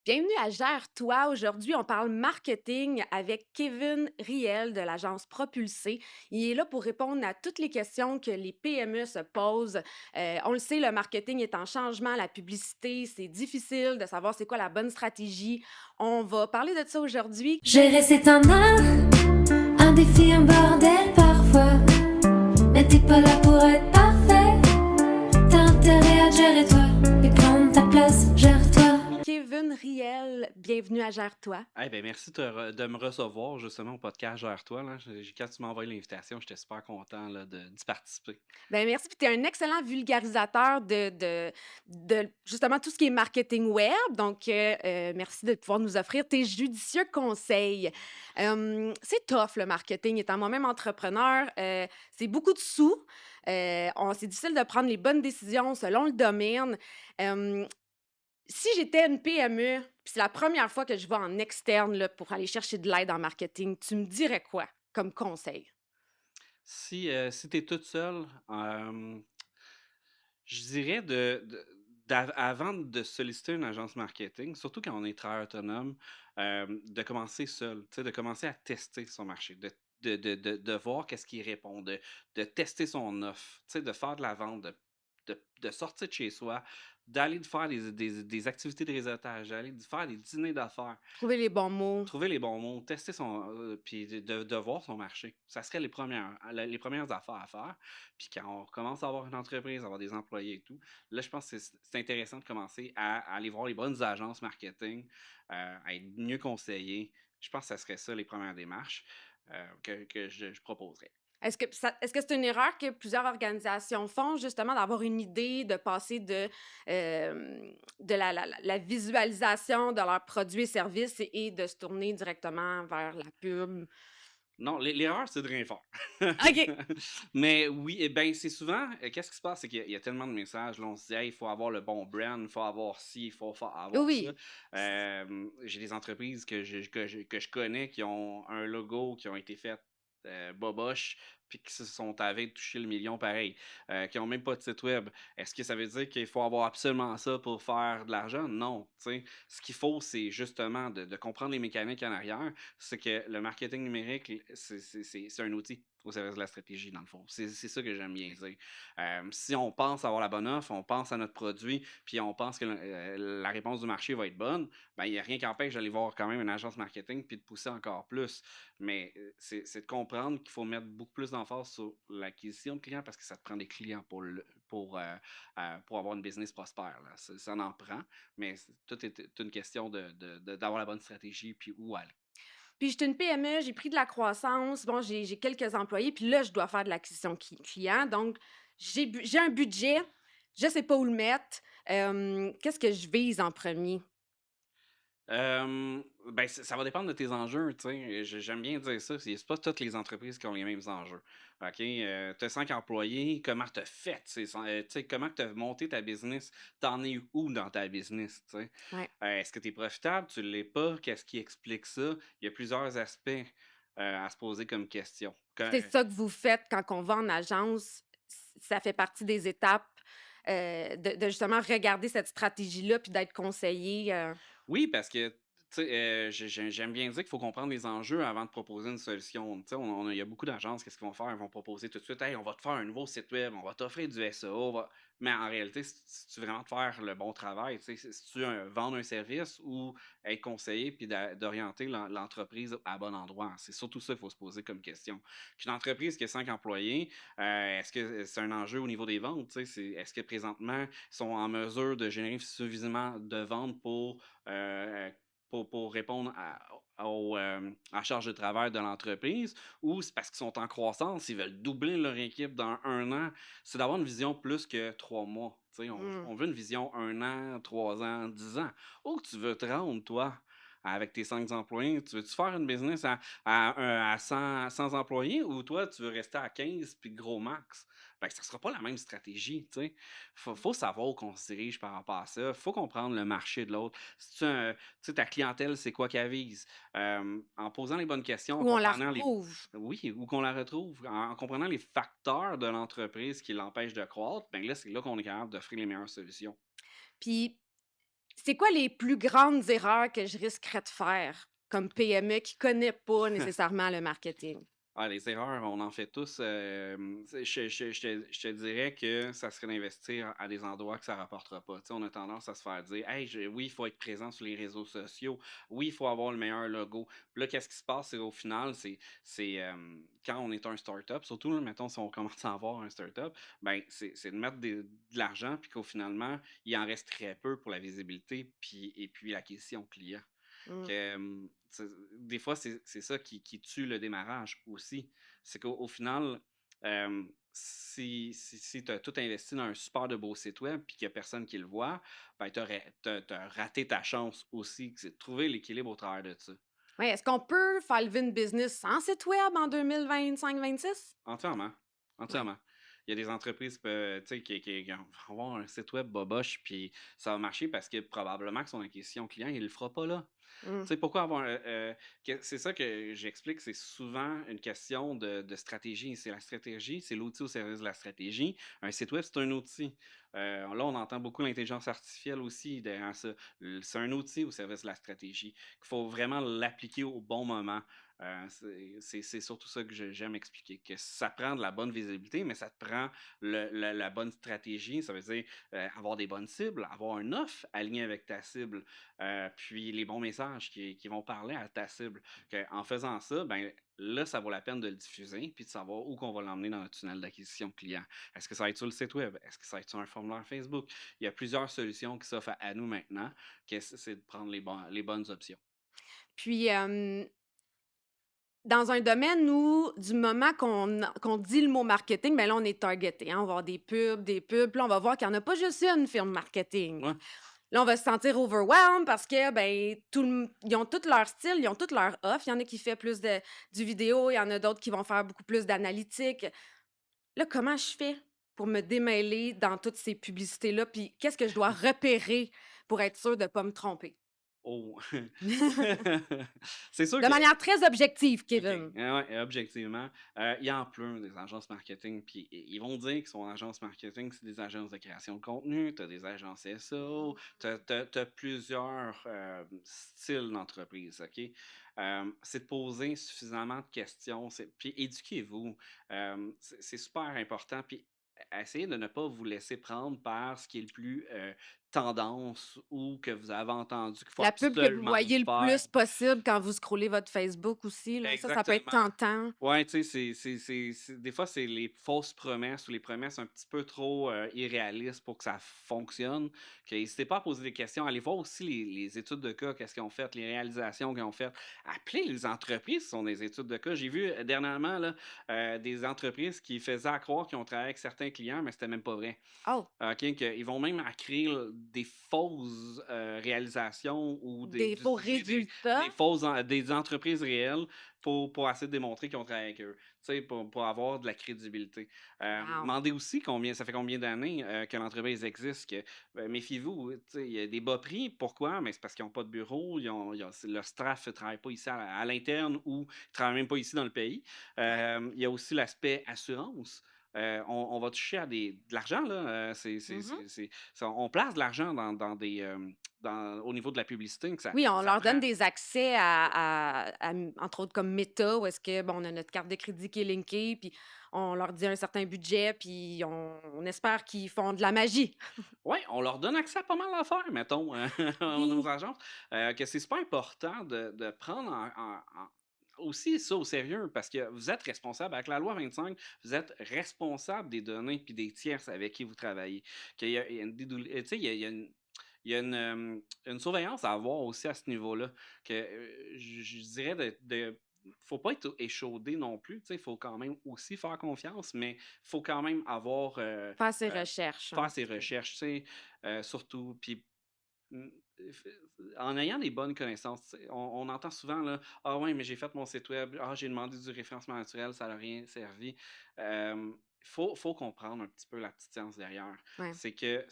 Bienvenue à Gère-toi. Aujourd'hui, on parle marketing avec Kevin Riel de l'agence Propulsé. Il est là pour répondre à toutes les questions que les PME se posent. On le sait, le marketing est en changement, la publicité, c'est difficile de savoir c'est quoi la bonne stratégie. On va parler de ça aujourd'hui. Gérer c'est un art, un défi, un bordel parfois. Mais t'es pas là pour être parfait. T'as intérêt à te gérer toi et prendre ta place, gère-toi. Kevin Riel, bienvenue à Gère-toi. Eh ben merci de me recevoir justement au podcast Gère-toi. Là. Quand tu m'as envoyé l'invitation, j'étais super content là, d'y participer. Ben merci. Puis tu es un excellent vulgarisateur de justement tout ce qui est marketing web. Donc, merci de pouvoir nous offrir tes judicieux conseils. C'est tough, le marketing. Étant moi-même entrepreneur, c'est beaucoup de sous. C'est difficile de prendre les bonnes décisions selon le domaine. Euh, Si j'étais une PME, puis c'est la première fois que je vais en externe là, pour aller chercher de l'aide en marketing, tu me dirais quoi comme conseil? Si tu es toute seule, je dirais avant de solliciter une agence marketing, surtout quand on est travailleur autonome, de commencer seul, tu sais, de commencer à tester son marché, de voir qu'est-ce qui répond, de tester son offre, tu sais, de faire de la vente, de sortir de chez soi, d'aller de faire des activités de réseautage, d'aller de faire des dîners d'affaires. Trouver les bons mots. Trouver les bons mots, tester puis de voir son marché. Ça serait les premières affaires à faire. Puis quand on commence à avoir une entreprise, à avoir des employés et tout, là, je pense que c'est intéressant de commencer à aller voir les bonnes agences marketing, à être mieux conseillé. Je pense que ça serait ça les premières démarches que je proposerais. Est-ce que c'est une erreur que plusieurs organisations font, justement, d'avoir une idée, de passer de la visualisation de leurs produits et services et de se tourner directement vers la pub? Non, l'erreur, c'est de rien faire. OK. Mais oui, eh ben, c'est souvent, qu'est-ce qui se passe? C'est qu'il y a tellement de messages, là, on se dit, hey, il faut avoir le bon brand, il faut avoir ci, il faut avoir ça. Oui. J'ai des entreprises que je connais qui ont un logo qui ont été faites boboche, puis qui se sont avés de toucher le million pareil, qui ont même pas de site web. Est-ce que ça veut dire qu'il faut avoir absolument ça pour faire de l'argent? Non, tu sais. Ce qu'il faut, c'est justement de comprendre les mécaniques en arrière. C'est que le marketing numérique, c'est un outil au service de la stratégie, dans le fond. C'est ça que j'aime bien dire. Si on pense avoir la bonne offre, on pense à notre produit, puis on pense que la réponse du marché va être bonne, ben, il n'y a rien qui empêche d'aller voir quand même une agence marketing puis de pousser encore plus. Mais c'est de comprendre qu'il faut mettre beaucoup plus d'emphase sur l'acquisition de clients parce que ça te prend des clients pour avoir une business prospère. Là. Ça en prend, mais tout est une question d'avoir la bonne stratégie puis où aller. Puis j'étais une PME, j'ai pris de la croissance, bon, j'ai quelques employés, puis là, je dois faire de l'acquisition client. Donc, j'ai un budget, je sais pas où le mettre. Qu'est-ce que je vise en premier? Ben, ça va dépendre de tes enjeux, tu sais. J'aime bien dire ça, c'est pas toutes les entreprises qui ont les mêmes enjeux. OK? Tu as 5 employés, comment tu as fait? Tu sais, comment tu as monté ta business? T'en es où dans ta business, tu sais? Ouais. Est-ce que tu es profitable? Tu l'es pas? Qu'est-ce qui explique ça? Il y a plusieurs aspects à se poser comme question. C'est ça que vous faites quand on va en agence, ça fait partie des étapes, de justement regarder cette stratégie-là puis d'être conseillé, Oui, parce que, tu sais, j'aime bien dire qu'il faut comprendre les enjeux avant de proposer une solution. Tu sais, il y a beaucoup d'agences, qu'est-ce qu'ils vont faire? Ils vont proposer tout de suite, hey, on va te faire un nouveau site web, on va t'offrir du SEO. Mais en réalité, si tu veux vraiment te faire le bon travail, tu sais, si tu veux vendre un service ou être conseillé puis d'orienter l'entreprise à bon endroit. C'est surtout ça qu'il faut se poser comme question. Qu'une entreprise qui a 5 employés, est-ce que c'est un enjeu au niveau des ventes? Tu sais, est-ce que présentement, ils sont en mesure de générer suffisamment de ventes euh, pour répondre à la charge de travail de l'entreprise ou c'est parce qu'ils sont en croissance, ils veulent doubler leur équipe dans 1 an. C'est d'avoir une vision plus que 3 mois. Tu sais, mmh. on veut une vision 1 an, 3 ans, 10 ans. Où tu veux te rendre, toi, avec tes 5 employés? Tu veux-tu faire une business à 100 employés ou toi, tu veux rester à 15 puis gros max? Ben, ça ne sera pas la même stratégie. Tu sais. Faut savoir où on se dirige par rapport à ça. Faut comprendre le marché de l'autre. Si tu sais, ta clientèle, c'est quoi qu'elle vise? En posant les bonnes questions, en Où on la comprenant retrouve. oui, où qu'on la retrouve, en comprenant les facteurs de l'entreprise qui l'empêchent de croître, ben là, c'est là qu'on est capable d'offrir les meilleures solutions. Puis C'est quoi les plus grandes erreurs que je risquerais de faire comme PME qui connaît pas nécessairement le marketing? Ah, les erreurs, on en fait tous. Je te dirais que ça serait d'investir à des endroits que ça rapportera pas. Tu sais, on a tendance à se faire dire, hey, oui, il faut être présent sur les réseaux sociaux. Oui, il faut avoir le meilleur logo. Puis là, qu'est-ce qui se passe? C'est au final, quand on est un startup, surtout, là, mettons, si on commence à avoir un startup, ben, c'est de mettre de l'argent, puis qu'au finalement, il en reste très peu pour la visibilité, et puis l'acquisition client. Mmh. Des fois, c'est ça qui tue le démarrage aussi. C'est qu'au final, si tu as tout investi dans un super de beau site web puis qu'il n'y a personne qui le voit, ben, tu as raté ta chance aussi. C'est de trouver l'équilibre au travers de ça. Ouais, est-ce qu'on peut faire lever une business sans site web en 2025-26? Entièrement. Ouais. Entièrement. Il y a des entreprises tu sais, qui vont avoir un site web boboche, puis ça va marcher parce que probablement que son acquisition client, il ne le fera pas là. Mmh. Tu sais, pourquoi avoir c'est ça que j'explique, c'est souvent une question de stratégie. C'est la stratégie, c'est l'outil au service de la stratégie. Un site web, c'est un outil. Là, on entend beaucoup l'intelligence artificielle aussi derrière ça. C'est un outil au service de la stratégie. Il faut vraiment l'appliquer au bon moment. C'est surtout ça que j'aime expliquer, que ça prend de la bonne visibilité, mais ça te prend la bonne stratégie. Ça veut dire avoir des bonnes cibles, avoir un offre aligné avec ta cible, puis les bons messages qui vont parler à ta cible. En faisant ça, ben, là, ça vaut la peine de le diffuser puis de savoir où qu'on va l'emmener dans notre tunnel d'acquisition client. Est-ce que ça va être sur le site web? Est-ce que ça va être sur un formulaire Facebook? Il y a plusieurs solutions qui s'offrent à nous maintenant, que c'est de prendre les bonnes options. Puis, dans un domaine où, du moment qu'on dit le mot marketing, ben là, on est targeté, hein. On va avoir des pubs, puis là, on va voir qu'il y en a pas juste une firme marketing. Ouais, Là, on va se sentir overwhelmed parce que, ben, ils ont tous leur style, ils ont toutes leur offre. Il y en a qui fait plus du vidéo, il y en a d'autres qui vont faire beaucoup plus d'analytique. Là, comment je fais pour me démêler dans toutes ces publicités-là? Puis qu'est-ce que je dois repérer pour être sûre de ne pas me tromper? oh! C'est sûr De que manière très objective, OK. Kevin. Ouais, objectivement, il y en plein des agences marketing, puis ils vont dire qu'ils sont agences marketing, c'est des agences de création de contenu, tu as des agences SEO, tu as plusieurs, styles d'entreprise, OK? C'est de poser suffisamment de questions, puis éduquez-vous, c'est super important, puis essayez de ne pas vous laisser prendre par ce qui est le plus, tendance ou que vous avez entendu qu'il faut La pub que vous absolument voyez le faire. plus possible quand vous scrollez votre Facebook aussi, là, ça peut être Exactement. tentant. Ouais, tu sais, des fois, c'est les fausses promesses ou les promesses un petit peu trop irréalistes pour que ça fonctionne. N'hésitez pas à poser des questions. Allez voir aussi les études de cas, qu'est-ce qu'ils ont fait, les réalisations qu'ils ont faites. Appelez les entreprises qui sont des études de cas. J'ai vu dernièrement là, des entreprises qui faisaient à croire qu'ils ont travaillé avec certains clients, mais c'était même pas vrai. Oh, OK, qu'ils vont même à créer des fausses réalisations ou des faux d'utiliser résultats? des entreprises réelles pour essayer de démontrer qu'ils ont travaillé avec eux, tu sais, pour avoir de la crédibilité. Wow. Demandez aussi ça fait combien d'années que l'entreprise existe. Méfiez-vous, tu sais, il y a des bas prix. Pourquoi? Mais c'est parce qu'ils n'ont pas de bureau, leur staff ne travaille pas ici à l'interne ou ne travaille même pas ici dans le pays. Il y a aussi l'aspect assurance. On va toucher à de l'argent, là. Mhm. On place de l'argent au niveau de la publicité, que Oui, on ça leur donne prend. des accès entre autres comme Meta, où est-ce que, bon, on a notre carte de crédit qui est linkée, puis on leur dit un certain budget, puis on espère qu'ils font de la magie. Oui, on leur donne accès à pas mal d'affaires, mettons, nos Oui. agences. Que c'est super important de prendre aussi ça au sérieux parce que vous êtes responsable. Avec la loi 25, vous êtes responsable des données puis des tierces avec qui vous travaillez. Il y a tu sais, il y a une surveillance à avoir aussi à ce niveau-là. Je dirais faut pas être échaudé non plus. Il faut quand même aussi faire confiance, mais il faut quand même avoir Faire ses recherches un faire petit ses peu. recherches, tu sais, surtout. Puis, mmh, f en ayant des bonnes connaissances, tu sais, on entend souvent là: «Ah ouais, mais j'ai fait mon site web. Ah, j'ai demandé du référencement naturel, ça n'a rien servi». Faut comprendre un petit peu la petite science derrière. Ouais. C'est que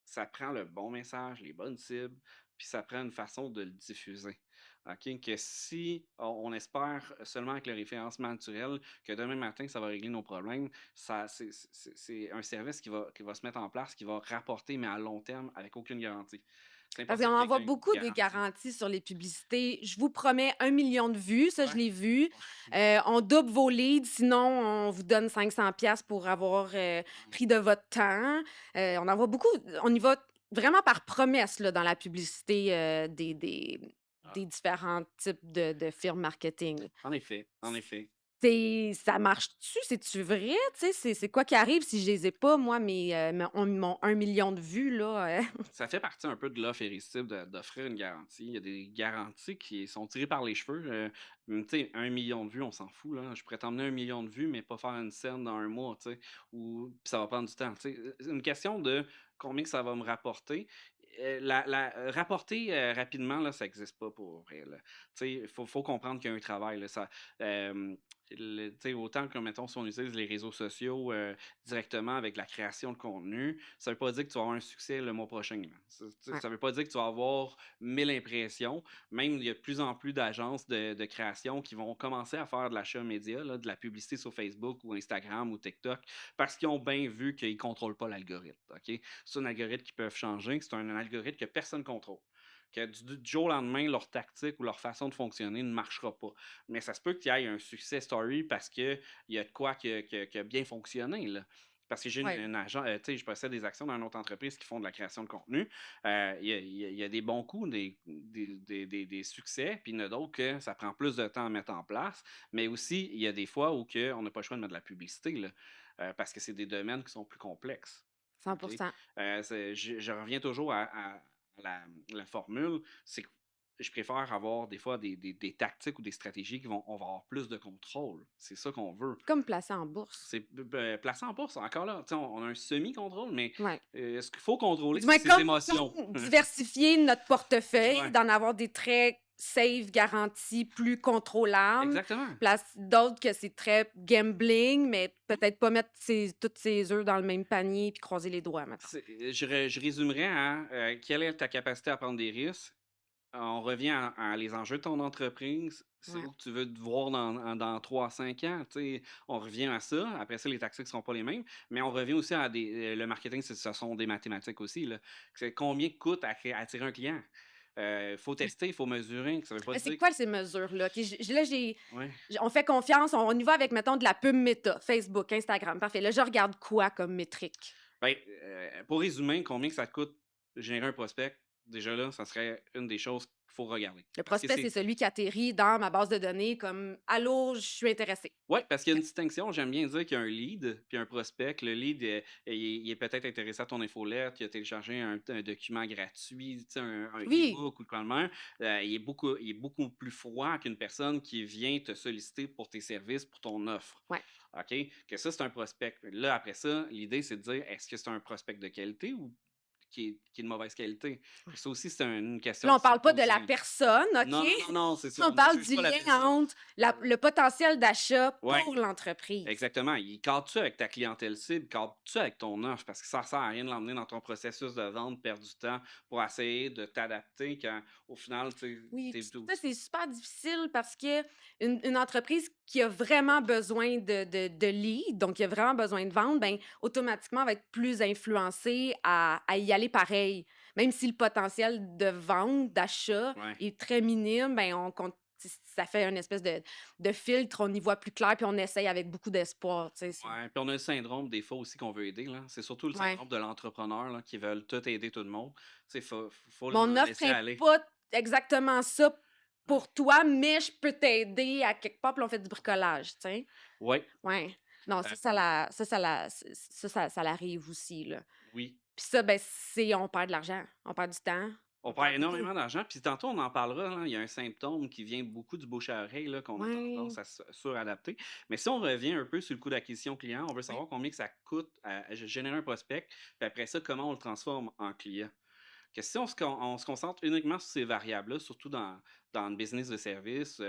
ça prend le bon message, les bonnes cibles, puis ça prend une façon de le diffuser. OK? Que si on espère seulement avec le référencement naturel que demain matin, ça va régler nos problèmes, c'est un service qui va se mettre en place, qui va rapporter, mais à long terme, avec aucune garantie. C'est Parce important qu'on que en voit quelqu'un ait une beaucoup des garantie. garanties sur les publicités. Je vous promets 1 million de vues, ça je Ouais. l'ai vu. Ouais. On double vos leads, sinon on vous donne 500 pièces pour avoir pris de votre temps. On en voit beaucoup. On y va vraiment par promesse là, dans la publicité Ah, des différents types de firmes marketing. en effet, en effet. Ça marche-tu? C'est-tu vrai? Tu sais, c'est quoi qui arrive si je les ai pas, moi, mon 1 million de vues, là? Ça fait partie un peu de l'offre irrésistible d'offrir une garantie. Il y a des garanties qui sont tirées par les cheveux. Tu sais, 1 million de vues, on s'en fout, là. Je pourrais t'emmener 1 million de vues, mais pas faire une scène dans un mois, tu sais. Ou puis ça va prendre du temps. Tu sais. C'est une question de combien que ça va me rapporter. Rapporter rapidement, là, ça n'existe pas pour vrai. Là. Tu sais, il faut comprendre qu'il y a un travail. Là, tu sais, autant que, mettons, si on utilise les réseaux sociaux directement avec la création de contenu, ça veut pas dire que tu vas avoir un succès le mois prochain. Là. Ouais. Ça veut pas dire que tu vas avoir 1 000 impressions. Même, il y a de plus en plus d'agences de création qui vont commencer à faire de l'achat média, là, de la publicité sur Facebook ou Instagram ou TikTok, parce qu'ils ont bien vu qu'ils ne contrôlent pas l'algorithme. OK? C'est un algorithme qui peuvent changer, c'est un algorithme que personne ne contrôle. Que du jour au lendemain, leur tactique ou leur façon de fonctionner ne marchera pas. Mais ça se peut qu'il y ait un success story parce qu'il y a de quoi qui a bien fonctionné. Là. Parce que j'ai Ouais. un agent, tu sais, je possède des actions dans une autre entreprise qui font de la création de contenu. Il y a des bons coups, des succès, puis il y en a d'autres que ça prend plus de temps à mettre en place. Mais aussi, il y a des fois où on n'a pas le choix de mettre de la publicité, là, parce que c'est des domaines qui sont plus complexes. OK? 100%. Je reviens toujours à la formule, c'est que je préfère avoir des fois des tactiques ou des stratégies on va avoir plus de contrôle. C'est ça qu'on veut. Comme placé en bourse. C'est placé en bourse, encore là, tu sais, on a un semi-contrôle, mais Ouais. ce qu'il faut contrôler, Du c'est moins, ses comme émotions. diversifier notre portefeuille, Ouais, d'en avoir des très safe, garantis, plus contrôlables. exactement. Place d'autres que c'est très gambling, mais peut-être pas mettre tous ses œufs dans le même panier puis croiser les doigts, maintenant. Je résumerais à quelle est ta capacité à prendre des risques. On revient à les enjeux de ton entreprise. C'est Ouais. où que tu veux te voir dans 3 à 5 ans. Tu sais, on revient à ça. Après ça, les tactiques ne seront pas les mêmes. Mais on revient aussi à le marketing, ce sont des mathématiques aussi. Là. C'est combien coûte attirer un client? Il faut tester, il faut mesurer. Ça veut pas Mais c'est dire. quoi ces mesures-là? OK, là, Ouais. on fait confiance, on y va avec, mettons, de la pub méta, Facebook, Instagram. Parfait. Là, je regarde quoi comme métrique? Ben, pour résumer, combien que ça coûte générer un prospect? Déjà là, ça serait une des choses qu'il faut regarder. Le Parce que prospect, c'est celui qui atterrit dans ma base de données comme Allô, je suis intéressé. Oui, parce qu'il y a une distinction. J'aime bien dire qu'il y a un lead puis un prospect. Le lead, il est peut-être intéressé à ton infolette, il a téléchargé un document gratuit, tu sais, un Oui, e-book ou quoi de même. Il est beaucoup plus froid qu'une personne qui vient te solliciter pour tes services, pour ton offre. ouais. OK? Que ça, c'est un prospect. Là, après ça, l'idée, c'est de dire est-ce que c'est un prospect de qualité ou qui est de mauvaise qualité? Puis ça aussi, c'est une question Là, on de se parle pas de la poser. personne, OK? Non, non, non, non, c'est ça. On On ne parle juge du pas la lien personne. entre le potentiel d'achat Ouais. pour l'entreprise. Exactement. Il cadre-tu avec ta clientèle cible? Cadre-tu avec ton offre? Parce que ça ne sert à rien de l'emmener dans ton processus de vente, perdre du temps pour essayer de t'adapter quand, au final, tu Oui, es puis tout. ça, c'est super difficile parce que une entreprise qui a vraiment besoin de leads, donc qui a vraiment besoin de vendre, ben, automatiquement, va être plus influencée à y aller pareil. Même si le potentiel de vente, d'achat Ouais. est très minime, ben, ça fait une espèce de filtre, on y voit plus clair, puis on essaye avec beaucoup d'espoir. Tu sais. Ouais. Puis on a le syndrome des fois aussi qu'on veut aider. Là. C'est surtout le Ouais. syndrome de l'entrepreneur là, qui veulent tout aider tout le monde. Tu sais, faut Mon offre laisser n'est aller. pas exactement ça Ouais. pour toi, mais je peux t'aider à quelque part, puis on fait du bricolage, tu sais. Ouais. Ouais. Non, Euh, ça l'arrive aussi, là. oui. Puis ça, ben, on perd de l'argent, on perd du temps, On on perd perd beaucoup. énormément d'argent. Puis tantôt, on en parlera. Hein, il y a un symptôme qui vient beaucoup du bouche à oreille là, qu'on a Ouais, tendance à suradapter. Mais si on revient un peu sur le coût d'acquisition client, on veut ouais. savoir combien que ça coûte à générer un prospect. Puis après ça, comment on le transforme en client. Que si on se concentre uniquement sur ces variables-là, surtout dans le business de service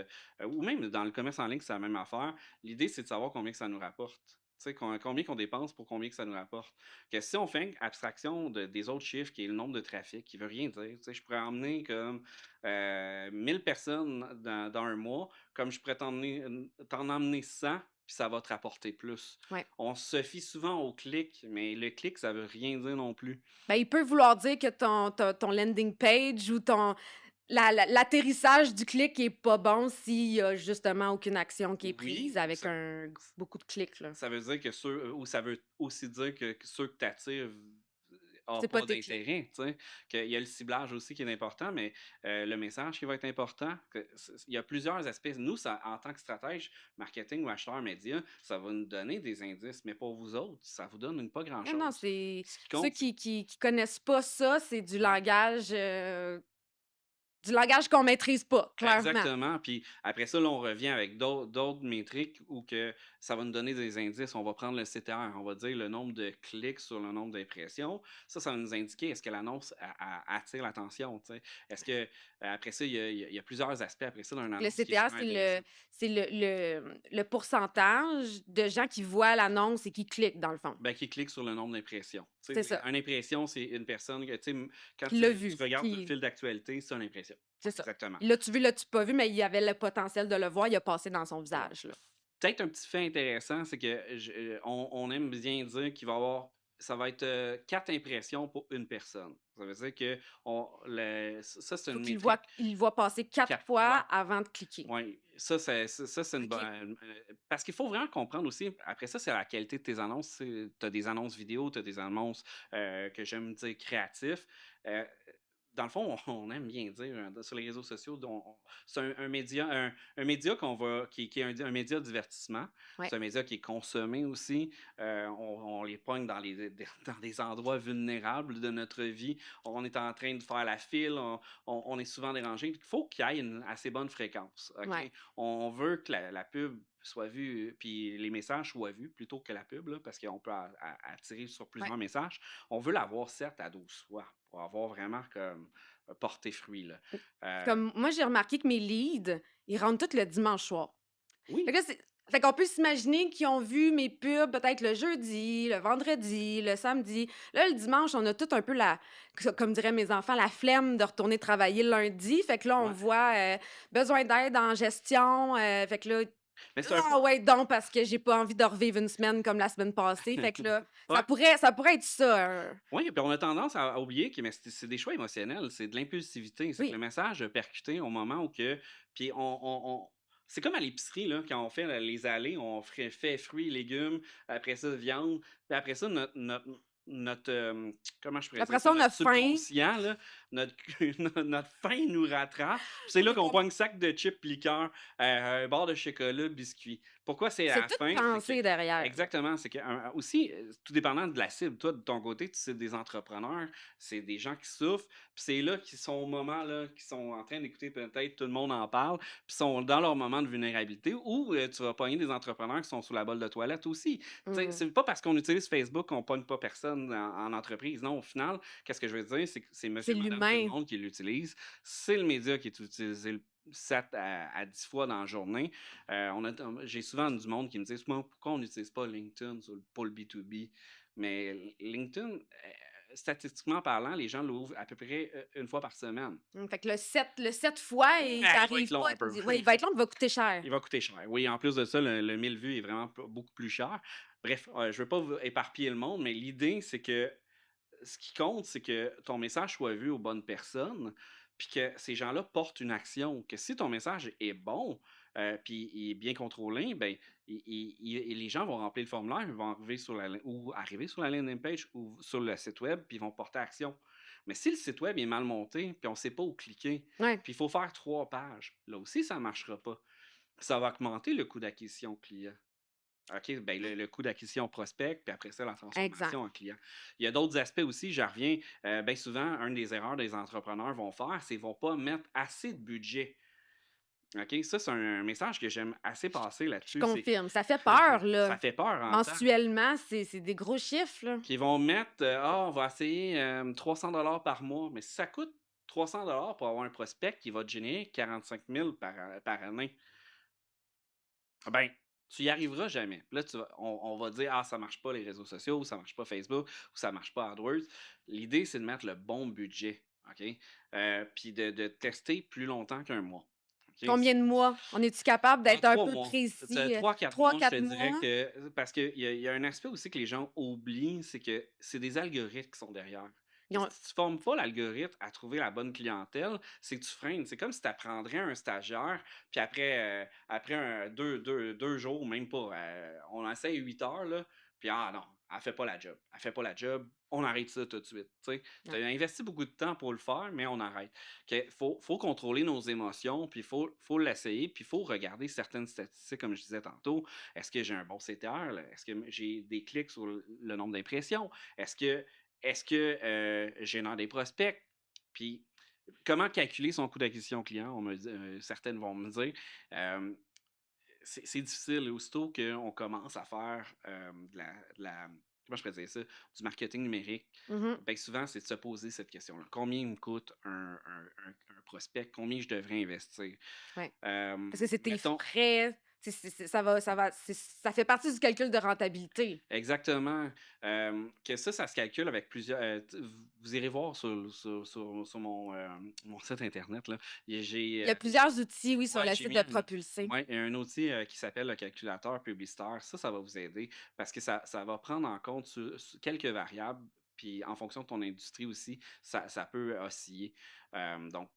ou même dans le commerce en ligne, c'est la même affaire, l'idée, c'est de savoir combien que ça nous rapporte. Tu sais, combien qu'on dépense pour combien que ça nous rapporte. Que si on fait une abstraction des autres chiffres, qui est le nombre de trafic, qui veut rien dire. Tu sais, je pourrais emmener comme 1000 personnes dans un mois, comme je pourrais t'en emmener 100 puis ça va te rapporter plus. Ouais. On se fie souvent au clic, mais le clic, ça veut rien dire non plus. Ben, il peut vouloir dire que ton landing page ou l'atterrissage du clic est pas bon s'il y a justement aucune action qui est prise Oui, avec beaucoup de clics, là. ça veut dire que ou ça veut aussi dire que ceux que tu attires n'ont C'est pas pas tes clics. d'intérêt, tu sais. Qu'il y a le ciblage aussi qui est important, mais le message qui va être important, il y a plusieurs aspects. Nous, ça, en tant que stratège, marketing ou acheteur média, ça va nous donner des indices, mais pour vous autres, ça vous donne pas Non, non, grand-chose. c'est Ce qui ceux compte, c'est qui connaissent pas ça, c'est ouais. du langage qu'on maîtrise pas, clairement. Exactement. Puis après ça, là, on revient avec d'autres métriques où que ça va nous donner des indices. On va prendre le CTR, on va dire le nombre de clics sur le nombre d'impressions. Ça va nous indiquer est-ce que l'annonce attire l'attention. Tu sais. Est-ce que après ça, il y a plusieurs aspects après ça dans une Le annonce qui est CTA, super intéressant. c'est le pourcentage de gens qui voient l'annonce et qui cliquent, dans le fond. Ben, qui clique sur le nombre d'impressions. Tu C'est sais, ça. une impression, c'est une personne que, tu sais, quand Qui l'a tu vu. regardes le fil d'actualité, c'est une impression. C'est ça. Exactement. L'as-tu vu, l'as-tu pas vu, mais il y avait le potentiel de le voir, il a passé dans son Ouais. visage, là. Peut-être un petit fait intéressant, c'est que on aime bien dire qu'il va y avoir ça va être 4 impressions pour une personne. Ça veut dire que ça, c'est Faut une qu'il le métrique voit il le voit passer 4 4 fois fois. avant de cliquer. Oui, ça, c'est une OK. bonne. Parce qu'il faut vraiment comprendre aussi, après ça, c'est la qualité de tes annonces. Tu as des annonces vidéo, tu as des annonces que j'aime dire créatifs. Euh, dans le fond, on aime bien dire sur les réseaux sociaux, c'est un média qui est un média de divertissement. Ouais. C'est un média qui est consommé aussi. On les pogne dans des endroits vulnérables de notre vie. On est en train de faire la file, on est souvent dérangé. Il faut qu'il y ait une assez bonne fréquence. OK? Ouais. On veut que la pub soit vue, puis les messages soient vus plutôt que la pub, là, parce qu'on peut attirer sur Ouais. plusieurs messages. On veut l'avoir, certes, à 12 fois pour avoir vraiment comme porté fruit. Là. Euh, Comme moi, j'ai remarqué que mes leads, ils rentrent tous le dimanche soir. Fait oui, que là, fait qu'on peut s'imaginer qu'ils ont vu mes pubs peut-être le jeudi, le vendredi, le samedi. Là, le dimanche, on a tout un peu comme diraient mes enfants, la flemme de retourner travailler le lundi. Fait que là, on ouais. voit besoin d'aide en gestion. Fait que là, Mais c'est un peu. ah ouais, donc parce que j'ai pas envie de revivre une semaine comme la semaine passée. Fait que là, Ouais. ça pourrait être ça. Oui, puis on a tendance à oublier que mais c'est des choix émotionnels, c'est de l'impulsivité. C'est que Oui, le message a percuté au moment où que. Puis c'est comme à l'épicerie, là, quand on fait les allées, on fait fruits et légumes, après ça, viande, puis après ça, notre comment je pourrais dire après ça, ça, on a notre faim. subconscient, là, notre, notre faim nous rattrape. Puis c'est là qu'on prend un sac de chips liqueurs, un bar de chocolat, biscuits. Pourquoi c'est à C'est la tout fin? C'est que pensé derrière. exactement. C'est que aussi, tout dépendant de la cible, toi, de ton côté, tu cibles des entrepreneurs, c'est des gens qui souffrent, puis c'est là qu'ils sont au moment là, qui sont en train d'écouter peut-être tout le monde en parle, puis sont dans leur moment de vulnérabilité, ou tu vas pogner des entrepreneurs qui sont sous la bolle de toilette aussi. Tu sais, Mhm. c'est pas parce qu'on utilise Facebook qu'on pogne pas personne en entreprise. Non, au final, qu'est-ce que je veux dire, c'est que c'est C'est monsieur, madame, tout le l'humain. monde qui l'utilise. C'est le média qui est utilisé le 7 à 10 fois dans la journée. J'ai souvent du monde qui me dit pourquoi on n'utilise pas LinkedIn pour le B2B. Mais LinkedIn, statistiquement parlant, les gens l'ouvrent à peu près une fois par semaine. Fait que le 7 fois, et Ah, il va être t'arrives long pas. un peu. Ouais, il va être long, il va coûter cher. Il va coûter cher. Oui, en plus de ça, le 1000 vues est vraiment beaucoup plus cher. Bref, je ne veux pas éparpiller le monde, mais l'idée, c'est que ce qui compte, c'est que ton message soit vu aux bonnes personnes, puis que ces gens-là portent une action. Que si ton message est bon, puis il est bien contrôlé, ben, les gens vont remplir le formulaire, ils vont arriver sur la landing page ou sur le site web, puis ils vont porter action. Mais si le site web est mal monté, puis on ne sait pas où cliquer, Ouais, puis il faut faire 3 pages, là aussi, ça ne marchera pas. Ça va augmenter le coût d'acquisition client. OK, ben le coût d'acquisition prospect, puis après ça, la exact. transformation en client. Il y a d'autres aspects aussi, j'en reviens, bien souvent, une des erreurs des entrepreneurs vont faire, c'est qu'ils ne vont pas mettre assez de budget. OK, ça, c'est un message que j'aime assez passer Je là-dessus. C'est confirme. Ça fait peur, ça là. fait peur en temps. Mensuellement, c'est des gros chiffres, là. Qu'ils vont mettre, on va essayer 300 $ par mois. Mais si ça coûte 300 $ pour avoir un prospect qui va te générer 45 000 par année, ben, tu y arriveras jamais. Puis là, on va dire, ah, ça marche pas les réseaux sociaux, ou ça marche pas Facebook, ou ça marche pas AdWords. L'idée, c'est de mettre le bon budget, OK? Puis de tester plus longtemps qu'un mois. OK? Combien de mois? On est-tu capable En d'être un 3 peu mois. précis? 3-4 3, mois, je te 4 dirais mois? que parce qu'il y a un aspect aussi que les gens oublient, c'est que c'est des algorithmes qui sont derrière. Ils ont Si tu formes pas l'algorithme à trouver la bonne clientèle, c'est que tu freines. C'est comme si tu apprendrais un stagiaire, puis après 2 jours, même pas, on essaie 8 heures, là, puis ah non, elle fait pas la job. Elle fait pas la job, on arrête ça tout de suite. Tu ouais. as investi beaucoup de temps pour le faire, mais on arrête. Faut contrôler nos émotions, puis faut l'essayer, puis il faut regarder certaines statistiques, comme je disais tantôt. Est-ce que j'ai un bon CTR? Là? Est-ce que j'ai des clics sur le nombre d'impressions? Est-ce que, est-ce que je génère des prospects? Puis, comment calculer son coût d'acquisition client? Certaines vont me dire. Euh, c'est difficile. Aussitôt qu'on commence à faire comment je pourrais dire ça, du marketing numérique, Mhm. ben souvent, c'est de se poser cette question-là. Combien me coûte un prospect? Combien je devrais investir? Ouais. Parce que c'est tes Mettons, frais. Ça fait partie du calcul de rentabilité. exactement. Que ça se calcule avec plusieurs. Vous irez voir sur mon site Internet. Là. Il y a plusieurs outils, oui, sur Ouais, le j'ai site mis de Propulsé. un outil qui s'appelle le calculateur publicitaire. Ça va vous aider parce que ça va prendre en compte quelques variables. Puis en fonction de ton industrie aussi, ça peut osciller. Donc,